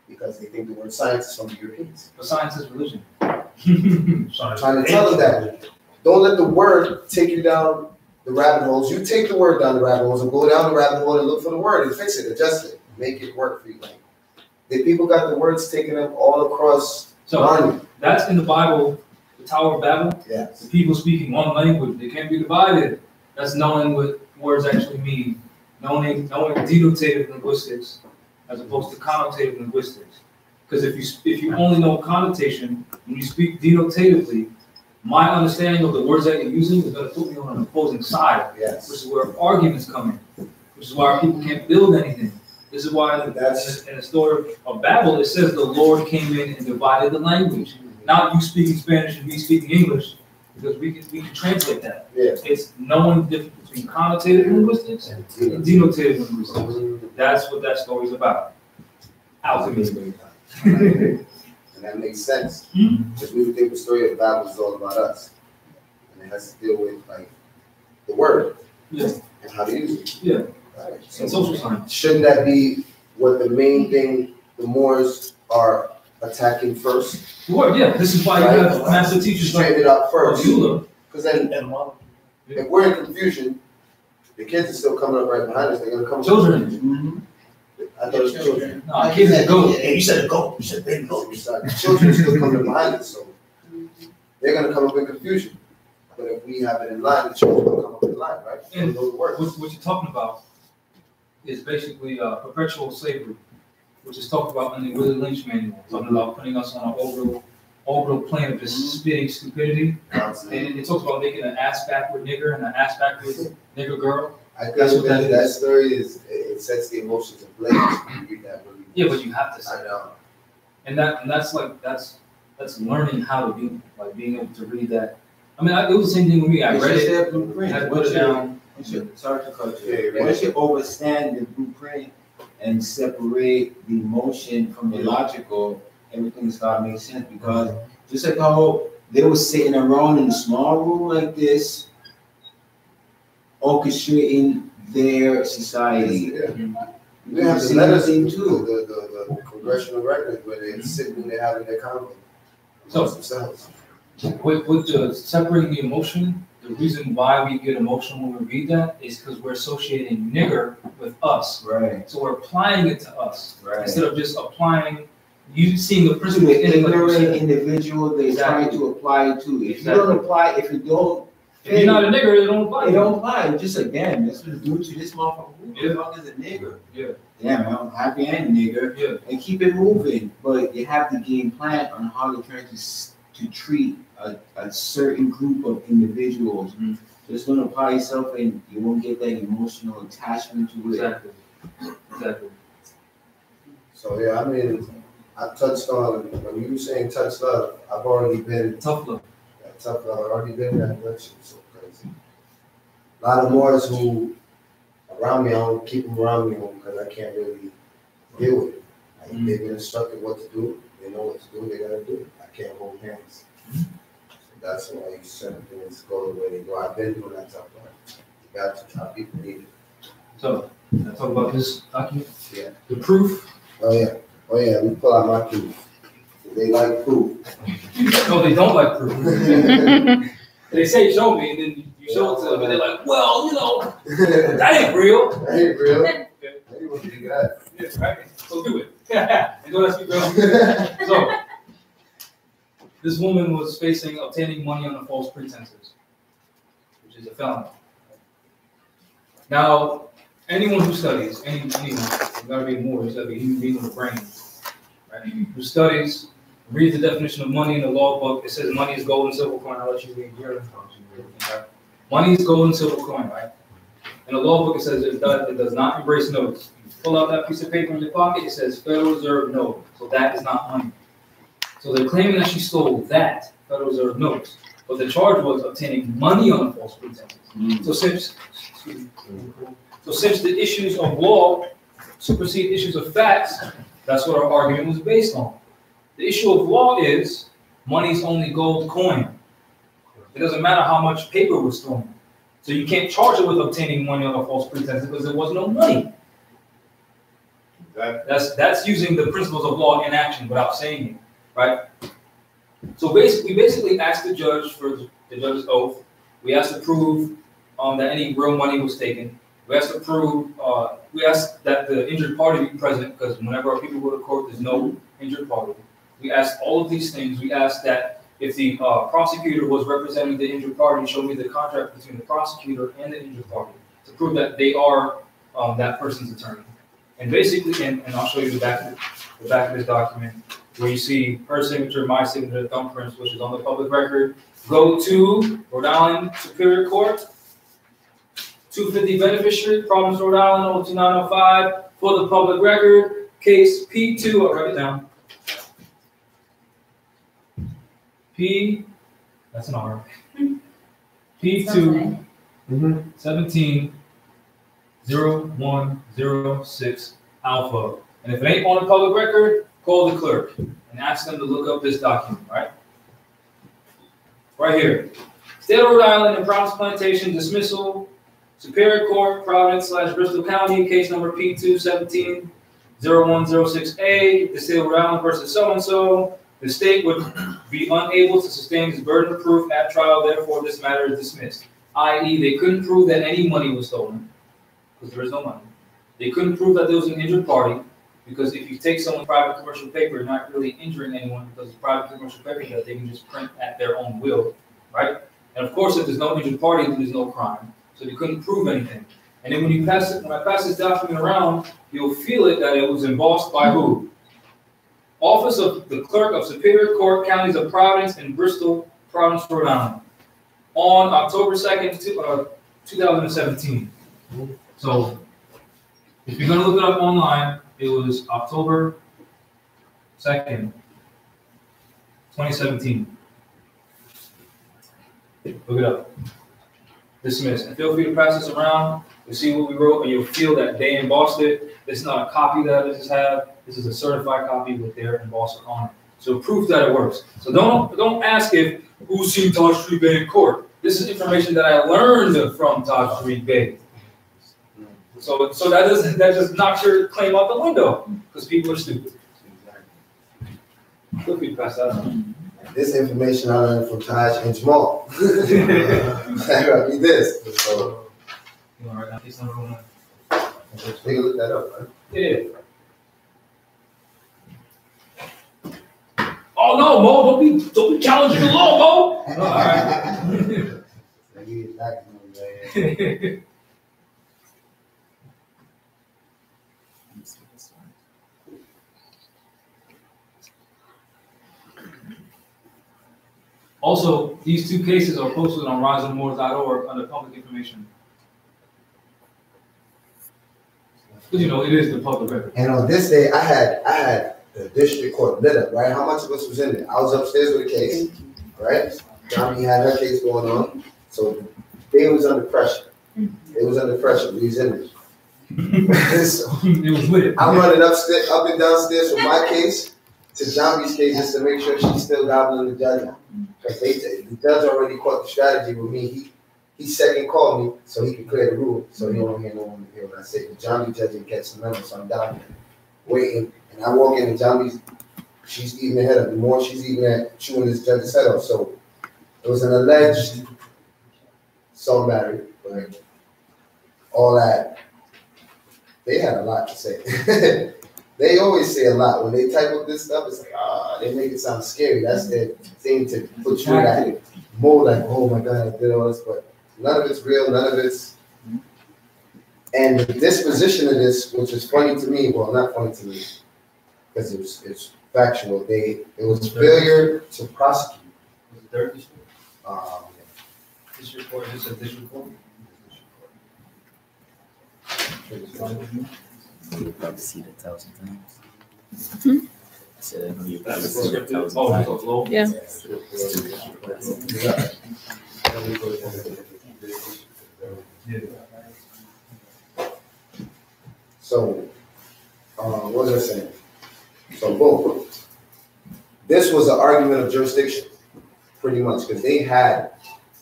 because they think the word science is from the Europeans. But science is religion. Trying to tell them that. Don't let the word take you down the rabbit holes. You take the word down the rabbit holes and go down the rabbit hole and look for the word and fix it, adjust it, make it work for you. Like, the people got the words taken up all across. So that's in the Bible. The Tower of Babel, yes. The people speaking one language, they can't be divided. That's knowing what words actually mean. Knowing denotative linguistics as opposed to connotative linguistics. Because if you only know connotation, when you speak denotatively, my understanding of the words that you're using is going to put me on an opposing side. Yes. Which is where arguments come in. Which is why people can't build anything. This is why in the story of Babel, it says the Lord came in and divided the language. Not you speaking Spanish and me speaking English, because we can translate that. Yeah. It's knowing the difference between connotative linguistics and denotative linguistics. That's what that story is about. Alchemy. And that makes sense. Because we would think the story of Babel is all about us. And it has to deal with like the word. Yeah. And how to use it. Yeah. Right. So, and social science. Shouldn't that be what the main thing the Moors are attacking first? Word, yeah. This is why you have master teachers like it up first. Because then if we're in confusion, the kids are still coming up right behind us. They're gonna come. Children. I thought it was children. No, kids that go. Yeah, you said go. You said baby go. The children are still coming behind us, so they're gonna come up in confusion. But if we have it in line, the children will come up in line, right? And what you're talking about is basically perpetual slavery, which is talked about in the Willie Lynch manual, talking about putting us on an orbital plane of just spitting stupidity. And it talks about making an ass backward nigger and an ass backward nigger girl. I think that story it sets the emotions ablaze when you read that movie. Yeah, but you have to say I know. And that's learning how to be, like being able to read that. I mean, it was the same thing with me. I read it, had to put it down. Sorry to cut you. Once you understand the blueprint and separate the emotion from the logical, everything starts to make sense. Because just like how they were sitting around in a small room like this, orchestrating their society. Yeah. They have the letters too, the congressional record where they're sitting there having their convo. So, with the separating the emotion, the reason why we get emotional when we read that is because we're associating nigger with us. Right. So we're applying it to us. Right. Instead of just applying, you seeing the To principle the in it. ignorant individual they Exactly. try to apply it to. If Exactly. you don't apply, if you don't If you're not a nigger, it don't apply. It don't apply. Just like, damn, that's what do to this motherfucker. Who the fuck is a nigger? Yeah. Damn, I'm happy and nigger. Yeah. And keep it moving. But you have to game plan on how you're trying to treat a certain group of individuals. Mm-hmm. Just don't apply yourself and you won't get that emotional attachment to it. Exactly. So yeah, I mean, I touched on, when you were saying touch love, I've already been Tough love. Tough love. I've already been in that direction. So crazy. A lot of Moors who around me, I don't keep them around me because I can't really deal with it. Like, they've been instructed what to do. They know what to do. They gotta do it. I can't hold hands. So that's why you certain things go the way they go. I've been doing that tough love. You got to how people need it. So, let's talk about this document. Yeah. The proof. Oh yeah. Let me pull out my proof. They like proof. No, they don't like proof. They say show me, and then you show it to them, and they're like, well, you know, that ain't real. That ain't real. Okay. They want to do that. Yeah, right. So do it. And don't ask me, girl. So, this woman was facing obtaining money on false pretenses, which is a felony. Now, anyone who studies, anyone, you gotta be more, you gotta be human being with a brain, right? Who studies, reads the definition of money in the law book. It says money is gold and silver coin. I'll let you read here. Money is gold and silver coin, right? In the law book, it says it does not embrace notes. You pull out that piece of paper in your pocket, it says Federal Reserve note. So that is not money. So they're claiming that she stole that Federal Reserve notes. But the charge was obtaining money on false pretenses. So since the issues of law supersede issues of facts, that's what our argument was based on. The issue of law is money's only gold coin. It doesn't matter how much paper was stolen. So you can't charge it with obtaining money on a false pretense because there was no money. That's using the principles of law in action without saying it, right? So we basically asked the judge for the judge's oath. We asked to prove that any real money was taken. We asked to prove, we asked that the injured party be present because whenever our people go to court, there's no injured party. We asked all of these things. We asked that if the prosecutor was representing the injured party, show me the contract between the prosecutor and the injured party to prove that they are that person's attorney. And basically, and I'll show you the back of this document where you see her signature, my signature, thumbprints, which is on the public record. Go to Rhode Island Superior Court, 250 Beneficiary, Providence, Rhode Island, 02905, for the public record, case P2, I'll write it down. That's an R. P2 170106 alpha. And if it ain't on the public record, call the clerk and ask them to look up this document, right? Right here. State of Rhode Island and Providence Plantation dismissal, Superior Court, Providence/Bristol County, case number P2 170106A, the state of Rhode Island versus so-and-so. The state would be unable to sustain its burden of proof at trial, therefore this matter is dismissed. I.e., they couldn't prove that any money was stolen, because there is no money. They couldn't prove that there was an injured party, because if you take someone's private commercial paper, you're not really injuring anyone, because it's private commercial paper that they can just print at their own will, right? And of course, if there's no injured party, then there's no crime. So they couldn't prove anything. And then when I pass this document around, you'll feel it that it was embossed by who? Office of the Clerk of Superior Court, Counties of Providence and Bristol, Providence, Rhode Island, on October 2nd, 2017. So, if you're going to look it up online, it was October 2nd, 2017. Look it up. Dismiss. And feel free to pass this around. You'll see what we wrote, and you'll feel that they embossed it. It's not a copy that I just have. This is a certified copy with their embosser on it. So proof that it works. So don't ask if who's seen Taj Street Bay in court. This is information that I learned from Taj Street Bay. So that just knocks your claim out the window because people are stupid. Feel free to pass that on. This information I learned from Taj and Jamal. I read this. So, you want to write down case number 1? Take a look that up, right? Yeah. Oh no, Mo! Don't be challenging the law, Mo. All right. You Also, these two cases are posted on riseofthemoors.org under public information. Because it is the public record. And on this day, I had the district court lit up, right? How much of us was in there? I was upstairs with a case, right? Johnny had her case going on, so they was under pressure. It was under pressure. We was in there. So, it was lit. I'm running upstairs, up and downstairs from my case to Johnny's case just to make sure she's still gobbling the judge. Because the judge already caught the strategy with me. He second called me so he could clear the room, so he don't hear no one hear what I say. The Johnny judge didn't catch the memo, so I'm down there waiting. And I walk in and Johnny's, she's eating her head up. The more she's eating that, chewing this judge's head off. So it was an alleged assault battery, but all that. They had a lot to say. They always say a lot. When they type up this stuff, it's like, they make it sound scary. That's their thing to put you in that mode, like, oh my God, I did all this, but none of it's real, none of it's. And the disposition of this, which is funny to me, well, not funny to me, because it's factual. It was failure to prosecute. Was it third district? District court, this is a district court? You'll probably see the 1,000 times. Hmm? I said, you'll probably see the 1,000 times. Yeah. So, what was I saying? So, boom. This was an argument of jurisdiction, pretty much, because they had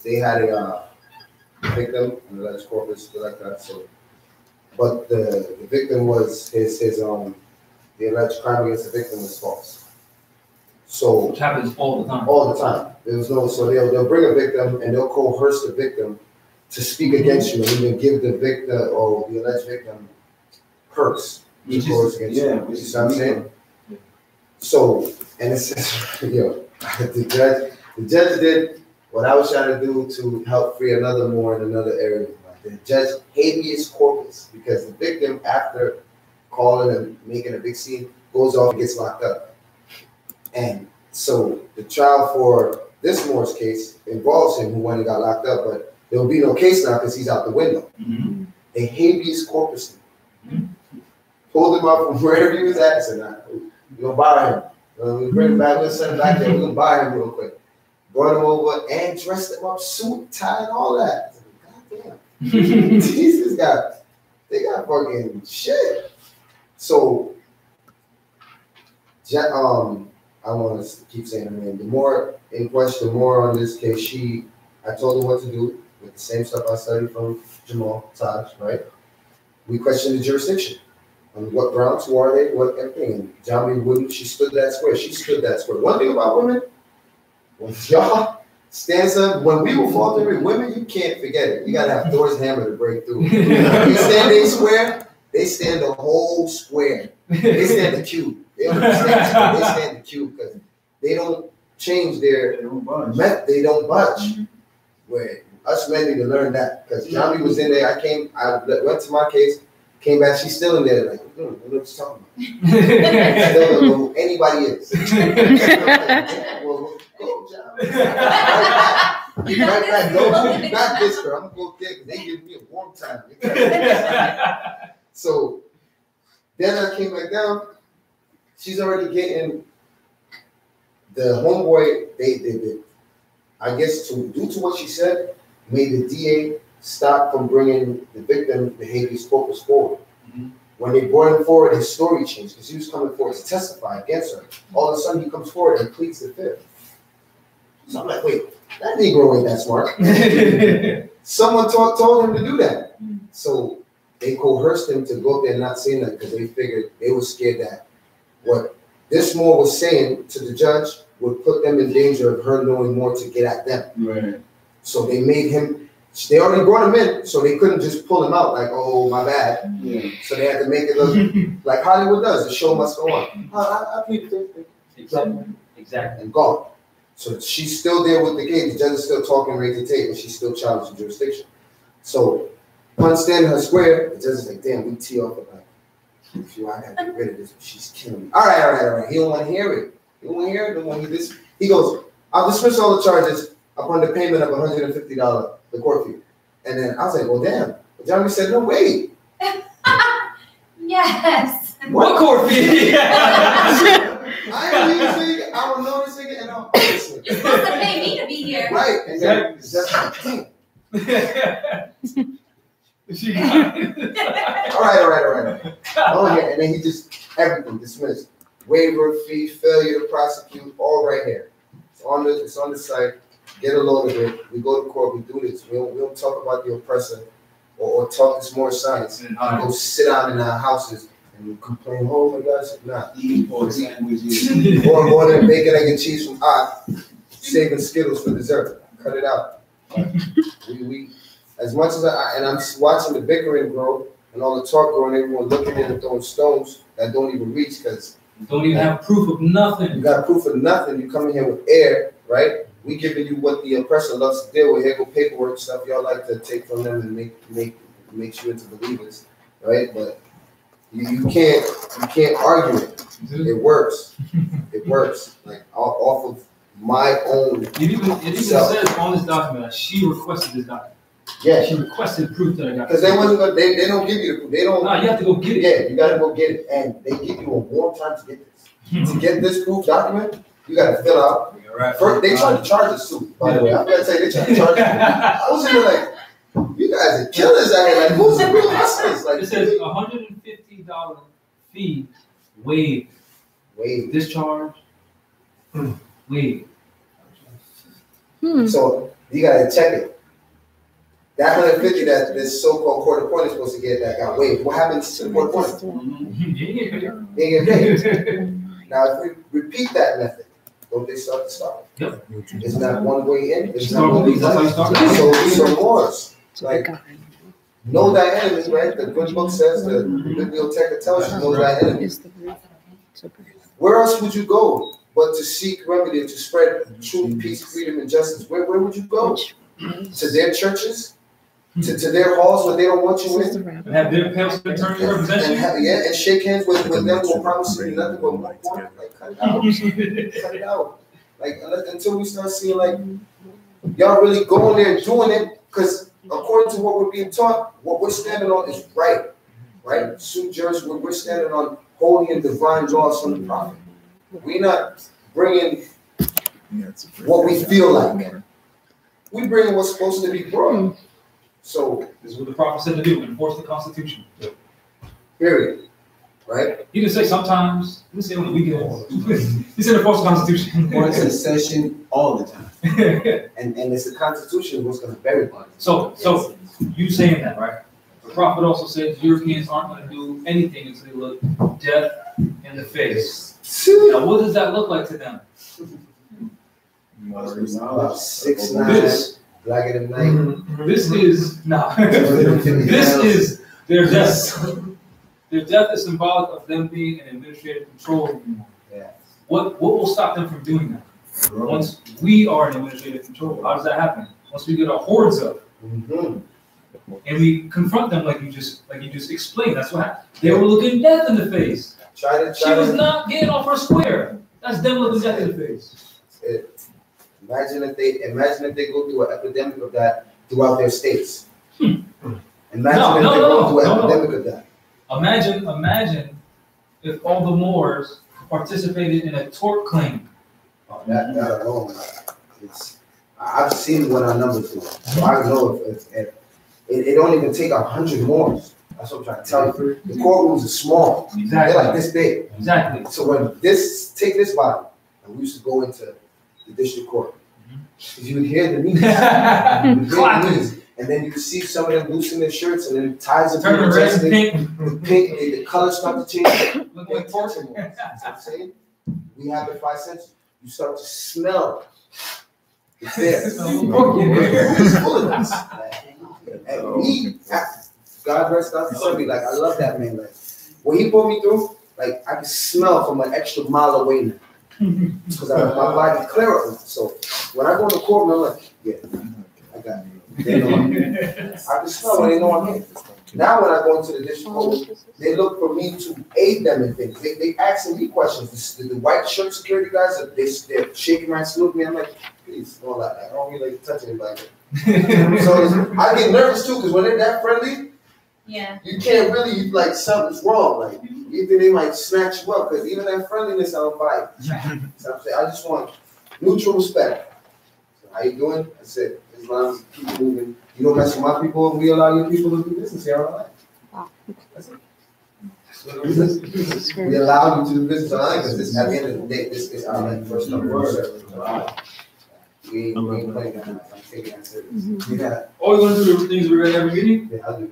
a victim and the alleged corpus like that. So, but the victim was the alleged crime against the victim was false. So which happens all the time. All the time. There was no, so they'll bring a victim and they'll coerce the victim to speak against you and even give the victim or the alleged victim perks to coerce against you. You know what I'm saying? Yeah. So, and it says, the judge did what I was trying to do to help free another Moor in another area. The judge habeas corpus because the victim, after calling and making a big scene, goes off and gets locked up. And so the trial for this Moore's case involves him who went and got locked up, but there will be no case now because he's out the window. Mm-hmm. They habeas corpus him. Pulled him up from wherever he was at and said, we're going to buy him. We bring him back, we'll send him back there, we're going to buy him real quick. Brought him over and dressed him up, suit, tie, and all that. God damn. Jesus they got fucking shit. So, I want to keep saying her name. The more in question, the more on this case, I told her what to do with the same stuff I studied from Jamal Taj, right? We questioned the jurisdiction. On what grounds, who are they, what everything. And Jamie wouldn't, she stood that square. She stood that square. One thing about women, when y'all stands up, when we were faltering women, you can't forget it. You gotta have Thor's hammer to break through. They stand a square, they stand the whole square. They stand the cube. They don't stand, they stand the cube because they don't change they don't budge. Mm-hmm. Where us men need to learn that. Because Jamie was in there, I went to my case, came back, she's still in there, like, what are you talking about? Still don't know who anybody is. Well, go, Jamie. No, not this girl. I'm gonna go there because they give me a warm time. So then I came back down. She's already getting the homeboy. They I guess due to what she said, made the DA stop from bringing the victim, the habeas corpus, forward. Mm-hmm. When they brought him forward, his story changed because he was coming forward to testify against her. All of a sudden, he comes forward and pleads the fifth. So I'm like, wait, that Negro ain't that smart. Someone told him to do that. So they coerced him to go up there and not say that because they figured they were scared that what this Moore was saying to the judge would put them in danger of her knowing more to get at them. Right. So they made him, they already brought him in, so they couldn't just pull him out like, oh, my bad. Yeah. So they had to make it look like Hollywood does. The show must go on. I plead the fifth. Exactly. And gone. So she's still there with the case. The judge is still talking, ready to tape, and she's still challenging jurisdiction. So, upon standing her square, the judge is like, damn, we tee off like, I gotta get rid of this. She's killing me. All right. He don't want to hear it. He don't want to hear it. Don't want to hear this. He goes, I'll dismiss all the charges upon the payment of $150, the court fee. And then I was like, well, damn. But Johnny said, no, wait. Yes. What court fee? I ain't even thinking, I don't know this nigga, and I'm listening. You're supposed to pay me to be here. Right. And then it's just like, damn. All right. Oh, yeah. And then he just, everything dismissed. Waiver, fee, failure to prosecute, all right here. It's on the site. Get a load of it. We go to court. We do this. We don't talk about the oppressor or talk this more science. We go sit down in our houses and we complain. Oh my gosh, nah. Eating pork sandwiches. More than bacon, egg, and cheese from saving Skittles for dessert. Cut it out. We as much as I'm watching the bickering grow and all the talk grow and everyone looking in and throwing stones that don't even reach because don't even have proof of nothing. You got proof of nothing. You come in here with air, right? We giving you what the oppressor loves to deal with. Here go paperwork stuff y'all like to take from them and make you into believers, right? But you can't argue it. It works. It works. Like off of my own. It even says on this document that she requested this document. Yeah, she requested proof that I got. Because they don't give you the proof. They don't. No, you have to go get it. Yeah, you got to go get it, and they give you a warm time to get this. To get this proof document, you got to fill out. First, they try to charge us too. By the way, I'm gonna say they try to charge us. I was even like, you guys are killers out here. Like, who's the real hustlers? Like, it says $150 fee waived. Discharge. Waived. So you gotta check it. That 150 that this so-called court appointed is supposed to get that got waived. What happens to the court appointed? They get paid. Now, if we repeat that method, don't they start to start? Yep. Isn't that one way in? Isn't that one way out? So Moors, like, know thy enemy, right? The good book says, the biblioteca tells you, know thy enemy. Where else would you go but to seek remedy and to spread truth, peace, freedom, and justice? Where would you go? To their churches? To their halls where they don't want you in? And have their past attorney represent you? And shake hands with them who promise you nothing but more point. Like, cut it out. Cut it out. Like, until we start seeing, like, y'all really going there and doing it, because according to what we're being taught, what we're standing on is right. Right? Sue Jurors, we're standing on holy and divine laws from the prophet. We're not bringing what we feel like. We bring what's supposed to be brought. So this is what the prophet said to do: enforce the Constitution. Period. Right? He didn't say sometimes. He didn't say on the weekends. He said enforce the Constitution. It's a session all the time. and it's the Constitution what's going to bury it. So you saying that, right? The prophet also said Europeans aren't going to do anything until they look death in the face. Now, what does that look like to them? About 6'9", black in the night. This is this is their death. Their death is symbolic of them being in administrative control anymore. Yeah. What will stop them from doing that? Once we are in administrative control, how does that happen? Once we get our hordes up, and we confront them like you just explained. That's what happened. They were looking death in the face. She was not getting off her square. That's them looking death in the face. Imagine if they go through an epidemic of that throughout their states. Imagine if they go through an epidemic of that. Imagine if all the Moors participated in a tort claim. Oh, that alone, I've seen what our numbers do, so I know if it don't even take 100 Moors. That's what I'm trying to tell you. The courtrooms are small. Exactly. They're like this big. Exactly. So when take this body, and we used to go into the district court, because you would hear the knees. And then you could see some of them loosen their shirts, and then ties are being adjusted. The colors start to change. Look like torture. You know what I'm saying? We have the 5 senses. You start to smell. It's there. It's full of this. And me, God rest Dr. Sunday, like, I love that man. Like, what he put me through, like, I can smell from an extra mile away now. Because my body's clear up. So when I go to court, I'm like, yeah. I got it. They know I'm here. I can smell when they know I'm here. Now when I go into the district, they look for me to aid them in things. They asking me questions. The white shirt security guys, they're shaking my salute me. I'm like, please, don't like that. I don't really like to touch anybody. So I get nervous too, because when they're that friendly, yeah, you can't really, like, something's wrong. Like, either they might snatch you up, because even that friendliness, I don't buy it. So I'm saying, I just want mutual respect. So how you doing? I said, as long as you keep moving, you don't mess with my people, and we allow your people to do business here online. Wow. That's it. We allow you to do business online, because at the end of the day, this is our like, first number one service. We ain't playing that. I'm taking that serious. Yeah. Oh, you want to do the things we read every meeting? Yeah, I do.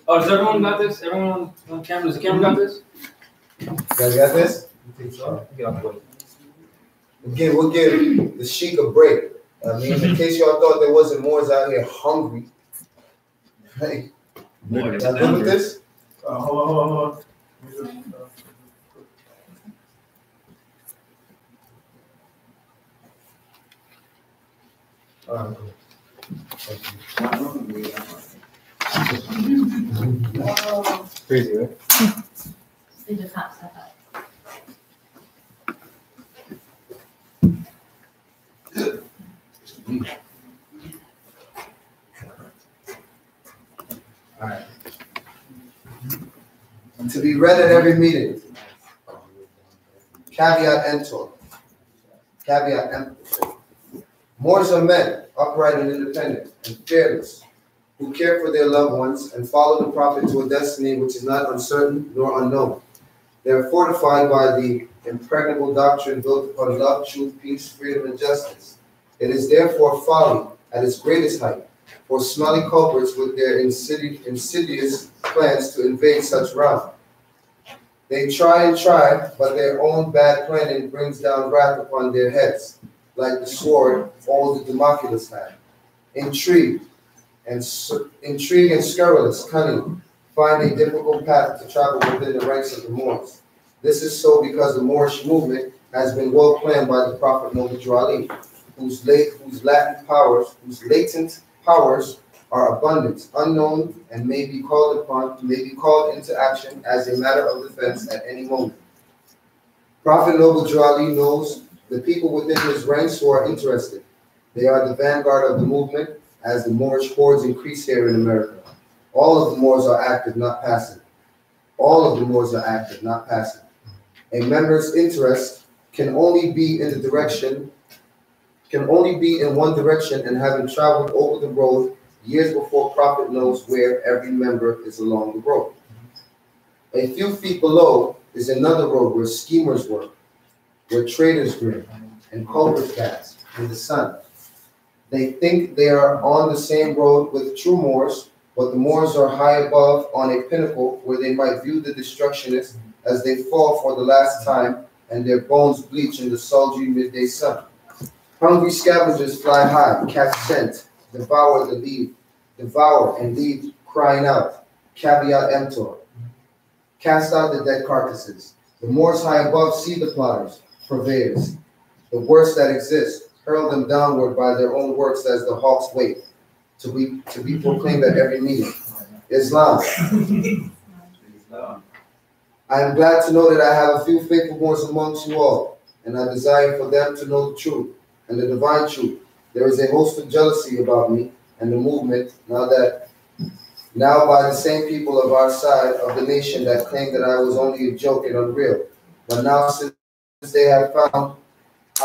Oh, does everyone got this? Everyone on camera? Does the camera got this? You guys got this? You think so? Get off the way. Again, we'll give the Sheik a break. I mean, in case y'all thought there wasn't Moors out here hungry. Hey, y'all good with this? Hold on. Crazy, right? they just not step up. All right. To be read at every meeting. Caveat emptor. Caveat emptor. Moors are men, upright and independent, and fearless, who care for their loved ones and follow the prophet to a destiny which is not uncertain nor unknown. They are fortified by the impregnable doctrine built upon love, truth, peace, freedom, and justice. It is therefore folly at its greatest height for smelly culprits with their insidious plans to invade such realm. They try, but their own bad planning brings down wrath upon their heads, like the sword old Democulus had. Intrigue and scurrilous cunning find a difficult path to travel within the ranks of the Moors. This is so because the Moorish movement has been well planned by the Prophet Noble Ali, whose latent powers are abundant, unknown, and may be called into action as a matter of defense at any moment. Prophet Noble Ali knows the people within his ranks who are interested. They are the vanguard of the movement as the Moorish hordes increase here in America. All of the Moors are active, not passive. All of the Moors are active, not passive. A member's interest can only be in one direction, and having traveled over the road years before Prophet knows where every member is along the road. A few feet below is another road where schemers work, where traders grin, and culprits cast in the sun. They think they are on the same road with true Moors, but the Moors are high above on a pinnacle where they might view the destructionists as they fall for the last time and their bones bleach in the sultry midday sun. Hungry scavengers fly high, catch scent, devour and leave crying out, caveat emptor. Cast out the dead carcasses. The Moors high above see the plotters, purveyors, the worst that exist, hurl them downward by their own works as the hawks wait, to be proclaimed at every meeting. Islam. I am glad to know that I have a few faithful Moors amongst you all, and I desire for them to know the truth and the divine truth. There is a host of jealousy about me and the movement now by the same people of our side of the nation that claim that I was only a joke and unreal. But now since they have found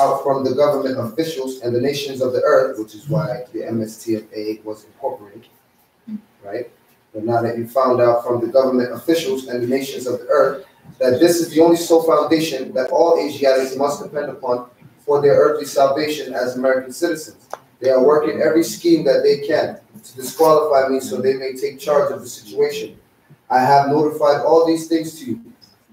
out from the government officials and the nations of the earth, which is why the MSTFA was incorporated, right? But now that you found out from the government officials and the nations of the earth that this is the only sole foundation that all Asiatics must depend upon for their earthly salvation as American citizens. They are working every scheme that they can to disqualify me so they may take charge of the situation. I have notified all these things to you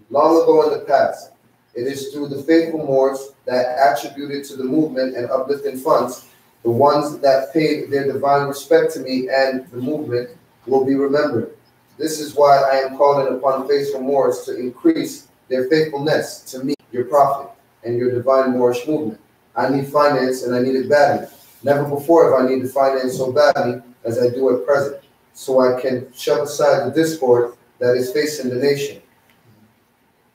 long ago in the past. It is through the faithful Moors that attributed to the movement and uplifting funds, the ones that paid their divine respect to me and the movement will be remembered. This is why I am calling upon faithful Moors to increase their faithfulness to me, your prophet, and your divine Moorish movement. I need finance and I need it badly. Never before have I needed finance so badly as I do at present, so I can shove aside the discord that is facing the nation.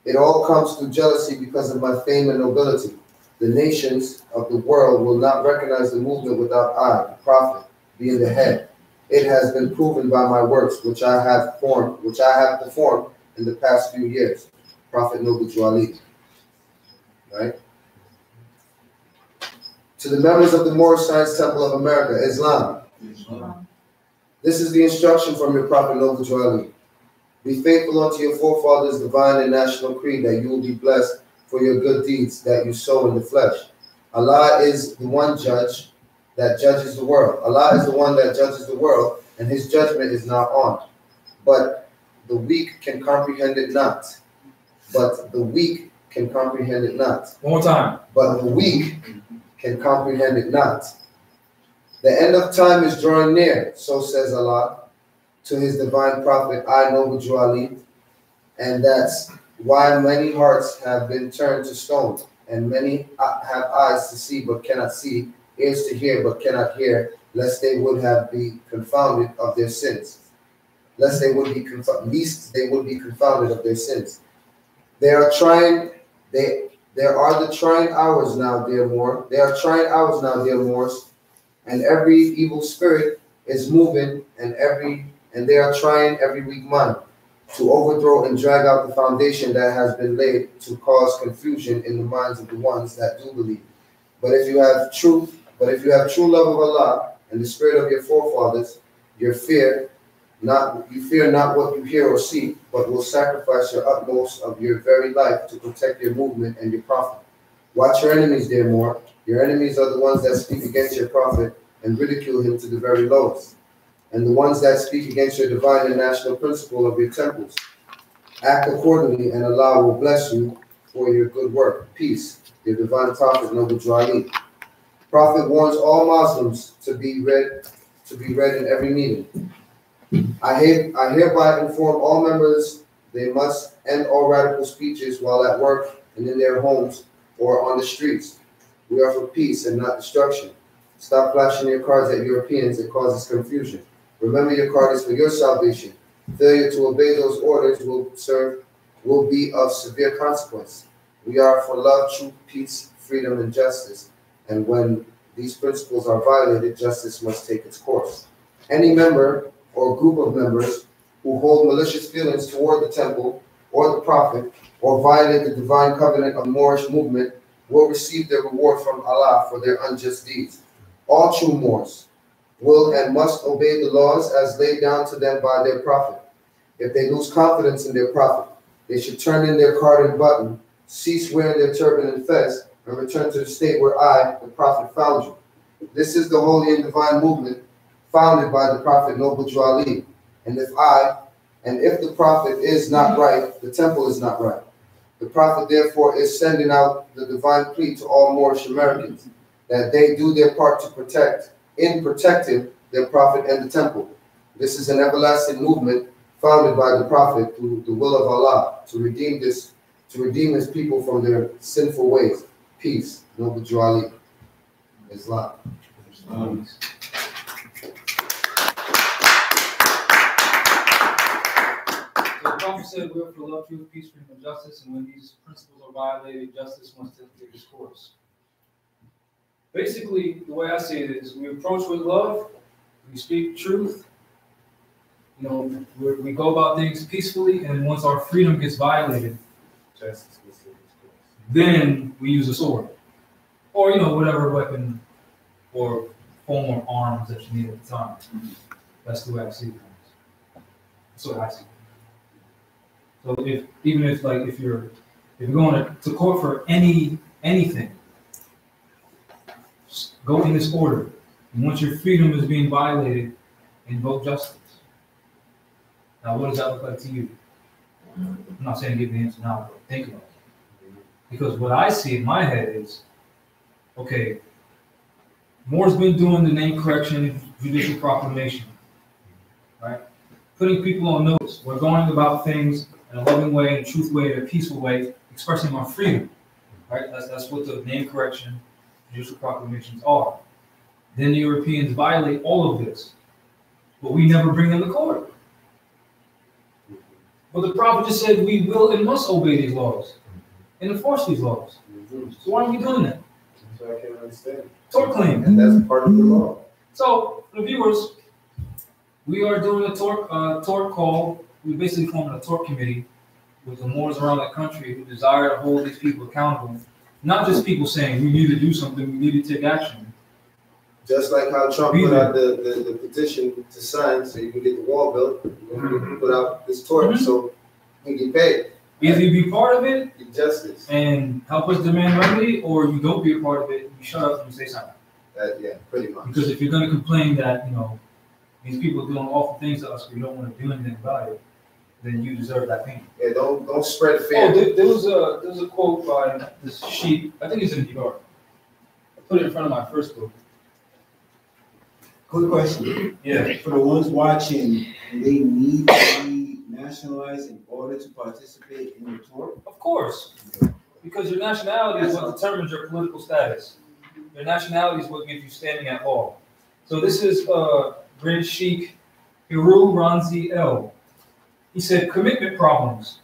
It all comes through jealousy because of my fame and nobility. The nations of the world will not recognize the movement without I, the prophet, being the head. It has been proven by my works, which I have performed in the past few years. Prophet Noble Juali. Right? To the members of the Moorish Science Temple of America, Islam. This is the instruction from your Prophet Noble Juali. Be faithful unto your forefathers' divine and national creed, that you will be blessed for your good deeds that you sow in the flesh. Allah is the one judge that judges the world. Allah is the one that judges the world, and his judgment is not on. But the weak can comprehend it not. But the weak can comprehend it not. One more time. But the weak can comprehend it not. The end of time is drawing near, so says Allah to his divine prophet, I Noble Juali, and that's why many hearts have been turned to stone, and many have eyes to see but cannot see, ears to hear but cannot hear, lest they would have be confounded of their sins. Lest they would be least they would be confounded of their sins. There are the trying hours now, dear Moor. There are trying hours now, dear Moors, and every evil spirit is moving, and they are trying every weak mind to overthrow and drag out the foundation that has been laid to cause confusion in the minds of the ones that do believe. But if you have true love of Allah and the spirit of your forefathers, you fear not what you hear or see, but will sacrifice your utmost of your very life to protect your movement and your prophet. Watch your enemies, dear Moor. Your enemies are the ones that speak against your prophet and ridicule him to the very lowest, and the ones that speak against your divine and national principle of your temples. Act accordingly, and Allah will bless you for your good work. Peace. Your divine prophet, Noble Juali. Prophet warns all Muslims to be read in every meeting. I hereby inform all members they must end all radical speeches while at work and in their homes or on the streets. We are for peace and not destruction. Stop flashing your cards at Europeans. It causes confusion. Remember, your card is for your salvation. Failure to obey those orders will be of severe consequence. We are for love, truth, peace, freedom, and justice. And when these principles are violated, justice must take its course. Any member or group of members who hold malicious feelings toward the temple or the prophet or violate the divine covenant of Moorish movement will receive their reward from Allah for their unjust deeds. All true Moors will and must obey the laws as laid down to them by their prophet. If they lose confidence in their prophet, they should turn in their card and button, cease wearing their turban and fez, and return to the state where I, the prophet, found you. This is the holy and divine movement founded by the prophet Noble Juali. And if the prophet is not right, the temple is not right. The prophet therefore is sending out the divine plea to all Moorish Americans that they do their part to protecting their prophet and the temple. This is an everlasting movement founded by the prophet through the will of Allah to redeem his people from their sinful ways. Peace. Noble Juali. Islam. The Prophet said, we are for love, truth, peace, freedom, and justice, and when these principles are violated, justice must take its course. Basically, the way I see it is, we approach with love, we speak truth, we go about things peacefully, and once our freedom gets violated, then we use a sword, or whatever weapon or form of arms that you need at the time. That's the way I see it. That's what I see. So if you're going to court for anything, just go in this order. And once your freedom is being violated, invoke justice. Now, what does that look like to you? I'm not saying give the answer now, but think about it. Because what I see in my head is, okay, Moore's been doing the name correction, judicial proclamation, right? Putting people on notice. We're going about things in a loving way, in a truth way, in a peaceful way, expressing our freedom, right? That's what the name correction, judicial proclamations are. Then the Europeans violate all of this, but we never bring them to court. But the prophet just said we will and must obey these laws and enforce these laws. So why are we doing that? That's what I can't understand. Tort claim. And that's part of the law. So, for the viewers, we are doing a tort call. We basically formed a tort committee with the Moors around the country who desire to hold these people accountable. Not just people saying we need to do something, we need to take action. Just like how Trump put out the petition to sign so you can get the wall built, we put out this tort so we can get paid. Either you be part of it Get justice. and help us demand remedy, or you don't be a part of it, you shut up and you say something. Yeah, pretty much. Because if you're going to complain that, these people are doing awful things to us, but you don't want to do anything about it, then you deserve that pain. Yeah, don't spread fear. Oh, there was a quote by this sheep. I think it's in New York. I put it in front of my first book. Quick question. Yeah. For the ones watching, do they need to be nationalized in order to participate in the tort? Of course. Because your nationality is what determines your political status. Your nationality is what gives you standing at law. So this is Grand Sheikh Hiru Ranzi El. He said, commitment problems.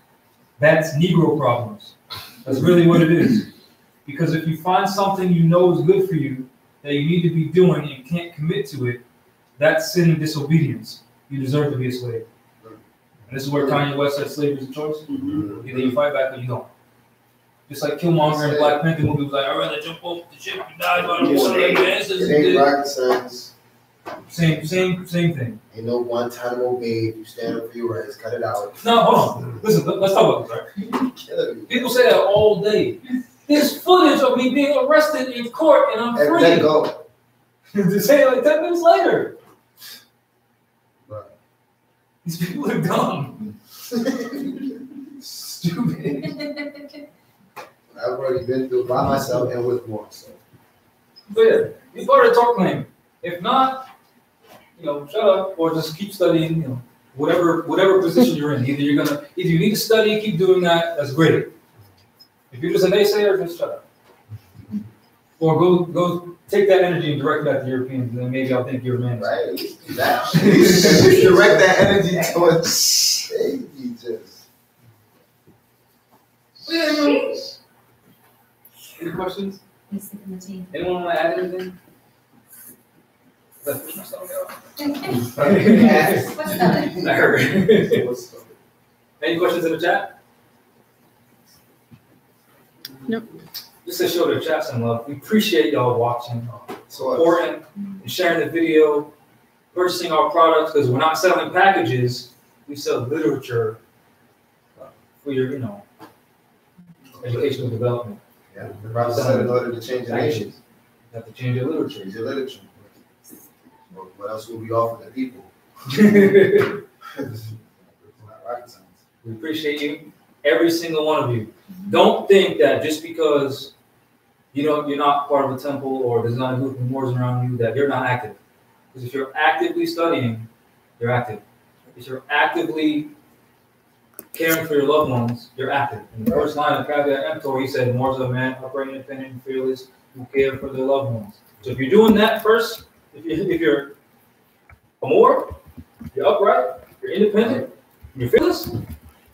That's Negro problems. That's really what it is. Because if you find something you know is good for you, that you need to be doing and can't commit to it, that's sin and disobedience. You deserve to be a slave. And this is where Kanye West said slavery is a choice. Either you fight back or you don't. Just like Killmonger in Black Panther movie was like, I'd rather jump off the ship and die by the water like this. It ain't rocket science. Same thing. Ain't no Guantanamo Bay. You stand up for your rights. Cut it out. No, hold on. Listen, let's talk about this, right? People say that all day. There's footage of me being arrested in court and I'm free. Let go. To say it like 10 minutes later. Right. These people are dumb. Stupid. I've already been through it by myself and with more. So. But yeah, be part of the tort claim. If not, shut up or just keep studying, whatever position you're in. Either you need to study, keep doing that, that's great. If you're just a naysayer, just shut up. Or go take that energy and direct that to Europeans, and then maybe I'll think you're a man. Right. Exactly. Direct that energy towards Jesus. Any questions? Anyone want to add anything? Let's push my stomach out. What's that? I heard. Any questions in the chat? Nope. Just to show the chat some love, we appreciate y'all watching, supporting, and sharing the video, purchasing our products, because we're not selling packages, we sell literature for your, educational development. Yeah, the Bible said in order to change the nation, you have to change your literature. change your literature. What else will we offer the people? We appreciate you, every single one of you. Don't think that just because you're not part of a temple or there's not a group of Moors around you that you're not active. Because if you're actively studying, you're active. If you're actively caring for your loved ones, you're active. In the first line of Caveat Emptor, he said, Moors are men, upright, independent, and fearless, who care for their loved ones. So if you're doing that first, if you're a Moor, you're upright, you're independent, you're fearless, and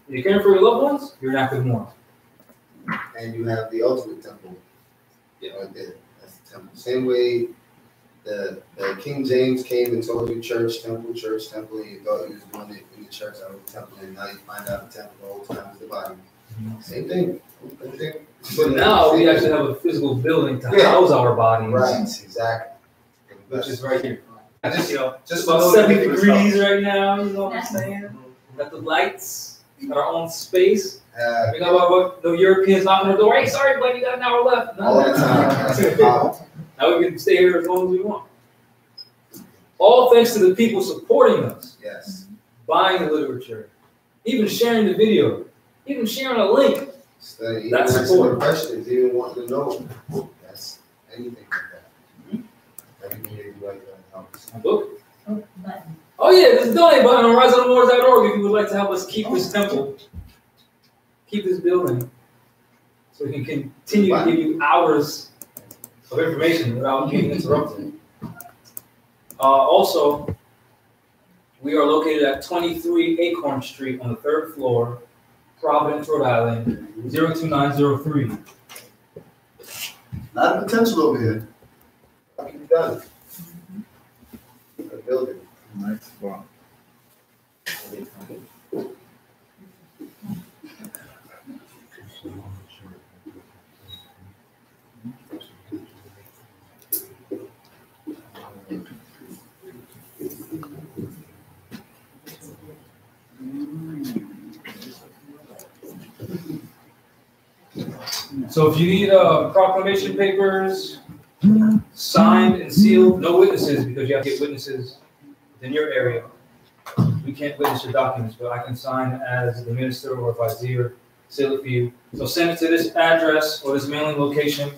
you're caring for your loved ones, you're an active Moor. And you have the ultimate temple. Right there. That's the temple. Same way the King James came and told you church, temple, and you thought he was doing it in the church out of the temple, and now you find out the temple the whole time is the body. Same thing. But now we actually have a physical building to house our bodies. Right, exactly. Which is right here. Just just about 70 degrees right now, you know what I'm saying? Got the lights, got our own space. We got what the Europeans knocking on the door. Hey, sorry, buddy, you got an hour left. All the time. Now we can stay here as long as we want. All thanks to the people supporting us. Yes. Buying the literature, even sharing the video, even sharing a link. Study, that's support. Questions, even wanting to know. That's anything like that. Everything you do like that helps. My book? Oh yeah, there's a donate button on riseofthemoors.org if you would like to help us keep this temple, keep this building, so we can continue to give you hours of information without being interrupted. Also, we are located at 23 Acorn Street on the 3rd floor, Providence, Rhode Island, 02903. A lot of potential over here. How can be done? A building. Nice spot. So if you need proclamation papers signed and sealed, no witnesses because you have to get witnesses in your area. We can't witness your documents, but I can sign as the minister or vizier, seal it for you. So send it to this address or this mailing location,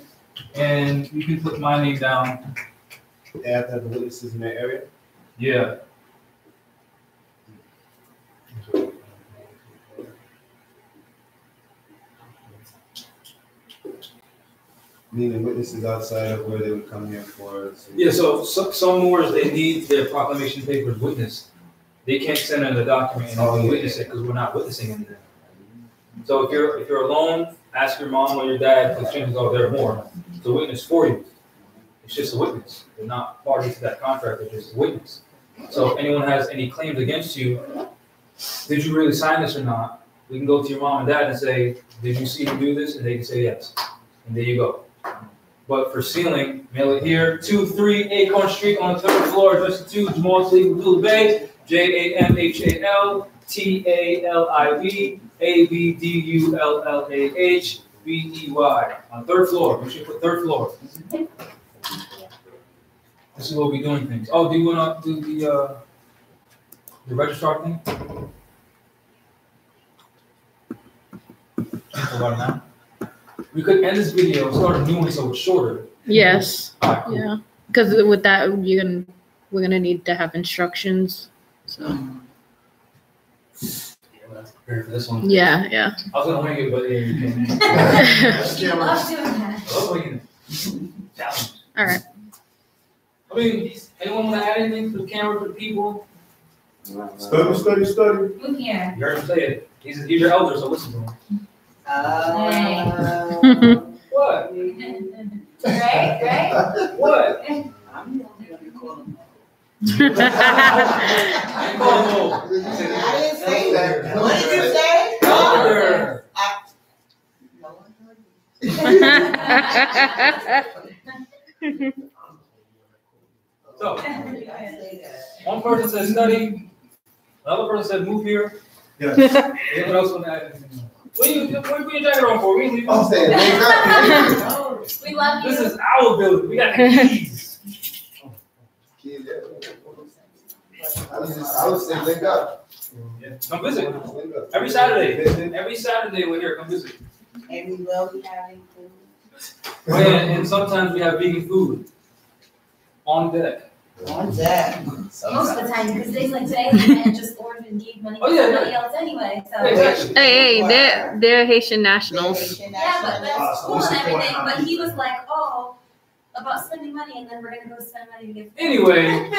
and you can put my name down. They have to have the witnesses in their area? Yeah. Meaning witnesses outside of where they would come here for. Yeah, so some Moors, they need their proclamation papers witnessed. They can't send in the document and witness it because we're not witnessing anything. So if you're alone, ask your mom or your dad because chances are they're more to witness for you. It's just a witness. They're not party to that contract. They're just a witness. So if anyone has any claims against you, did you really sign this or not? We can go to your mom and dad and say, did you see him do this? And they can say yes. And there you go. But for sealing, mail it here, 23 Acorn Street on the 3rd floor, address to Jamal's Legal Dula Bay, JAMHALTALIB on 3rd floor. We should put 3rd floor. This is where we'll be doing things. Oh, do you want to do the registrar thing? About now. We could end this video, start a new one so it's shorter. Yes. Right, cool. Yeah. Because with that, we're gonna need to have instructions. So. Yeah, we'll have to prepare for this one. Yeah, yeah. I was gonna wing it, but yeah, you can. I love doing that. I love winging it. Challenge. All right. I mean, anyone want to add anything to the camera for the people? Study. Move here. You heard him say it. He's your elder, so listen to him. What? Right? What? I'm the only one who called him. I ain't calling him old. I didn't say that. What did you say? Elder. No one heard me. So, one person said study, another person said move here. Yes. Anyone else want to add anything? What are you putting your jacket on for? We ain't leaving. I'm saying, We love you. This is our building. We got the keys. I was saying, link up. Yeah. Come visit. Every Saturday. Every Saturday we're here. Come visit. And we will be having food. And sometimes we have vegan food on deck. On deck. Most of the time, because days like today, the man just ordered and gave money to somebody else anyway. So. Exactly. Hey, they're Haitian nationals. Yeah, but that's cool and everything. But he was like, oh, about spending money, and then we're gonna go spend money to get. Anyway.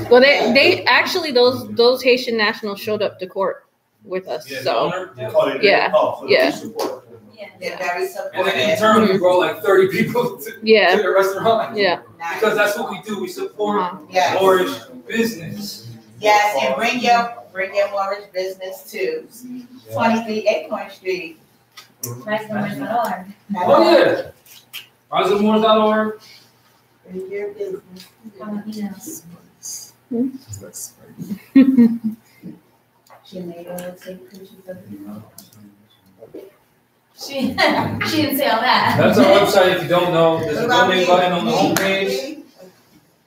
Well, they actually those Haitian nationals showed up to court with us. Yeah, So yeah. They're very supportive. And then in turn, we brought like 30 people to the restaurant. Yeah. Because that's what we do. We support Yes. Moorish business. Yes, and bring your Moorish business to 23 Acorn Street. riseofthemoors.org. Oh yeah. riseofthemoors.org. Bring your business. Janeda will take pictures of you. She didn't say all that. That's our website. If you don't know, there's a donate button on the homepage.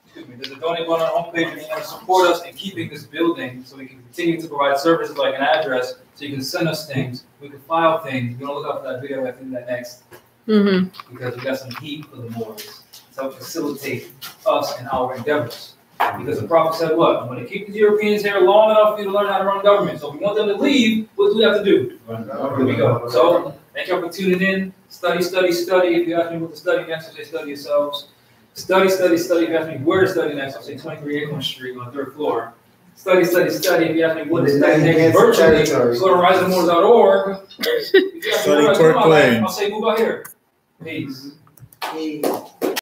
Excuse me. There's a donate button on the homepage if you want to support us in keeping this building so we can continue to provide services like an address so you can send us things. We can file things. You're going to look out for that video. I think that next. Because we got some heat for the Moors to help facilitate us and our endeavors. Because the prophet said what? I'm going to keep the Europeans here long enough for you to learn how to run government. So if we want them to leave, what do we have to do? Here we go. So thank y'all for tuning in. Study. If you ask me what to study, the answer is study yourselves. Study. If you ask me where to study next, I'll say 23 Acorn Street on the 3rd floor. Study. If you ask me what to study next virtually, go to riseofthemoors.org. If you ask me where to come out, I'll say move out here. Peace.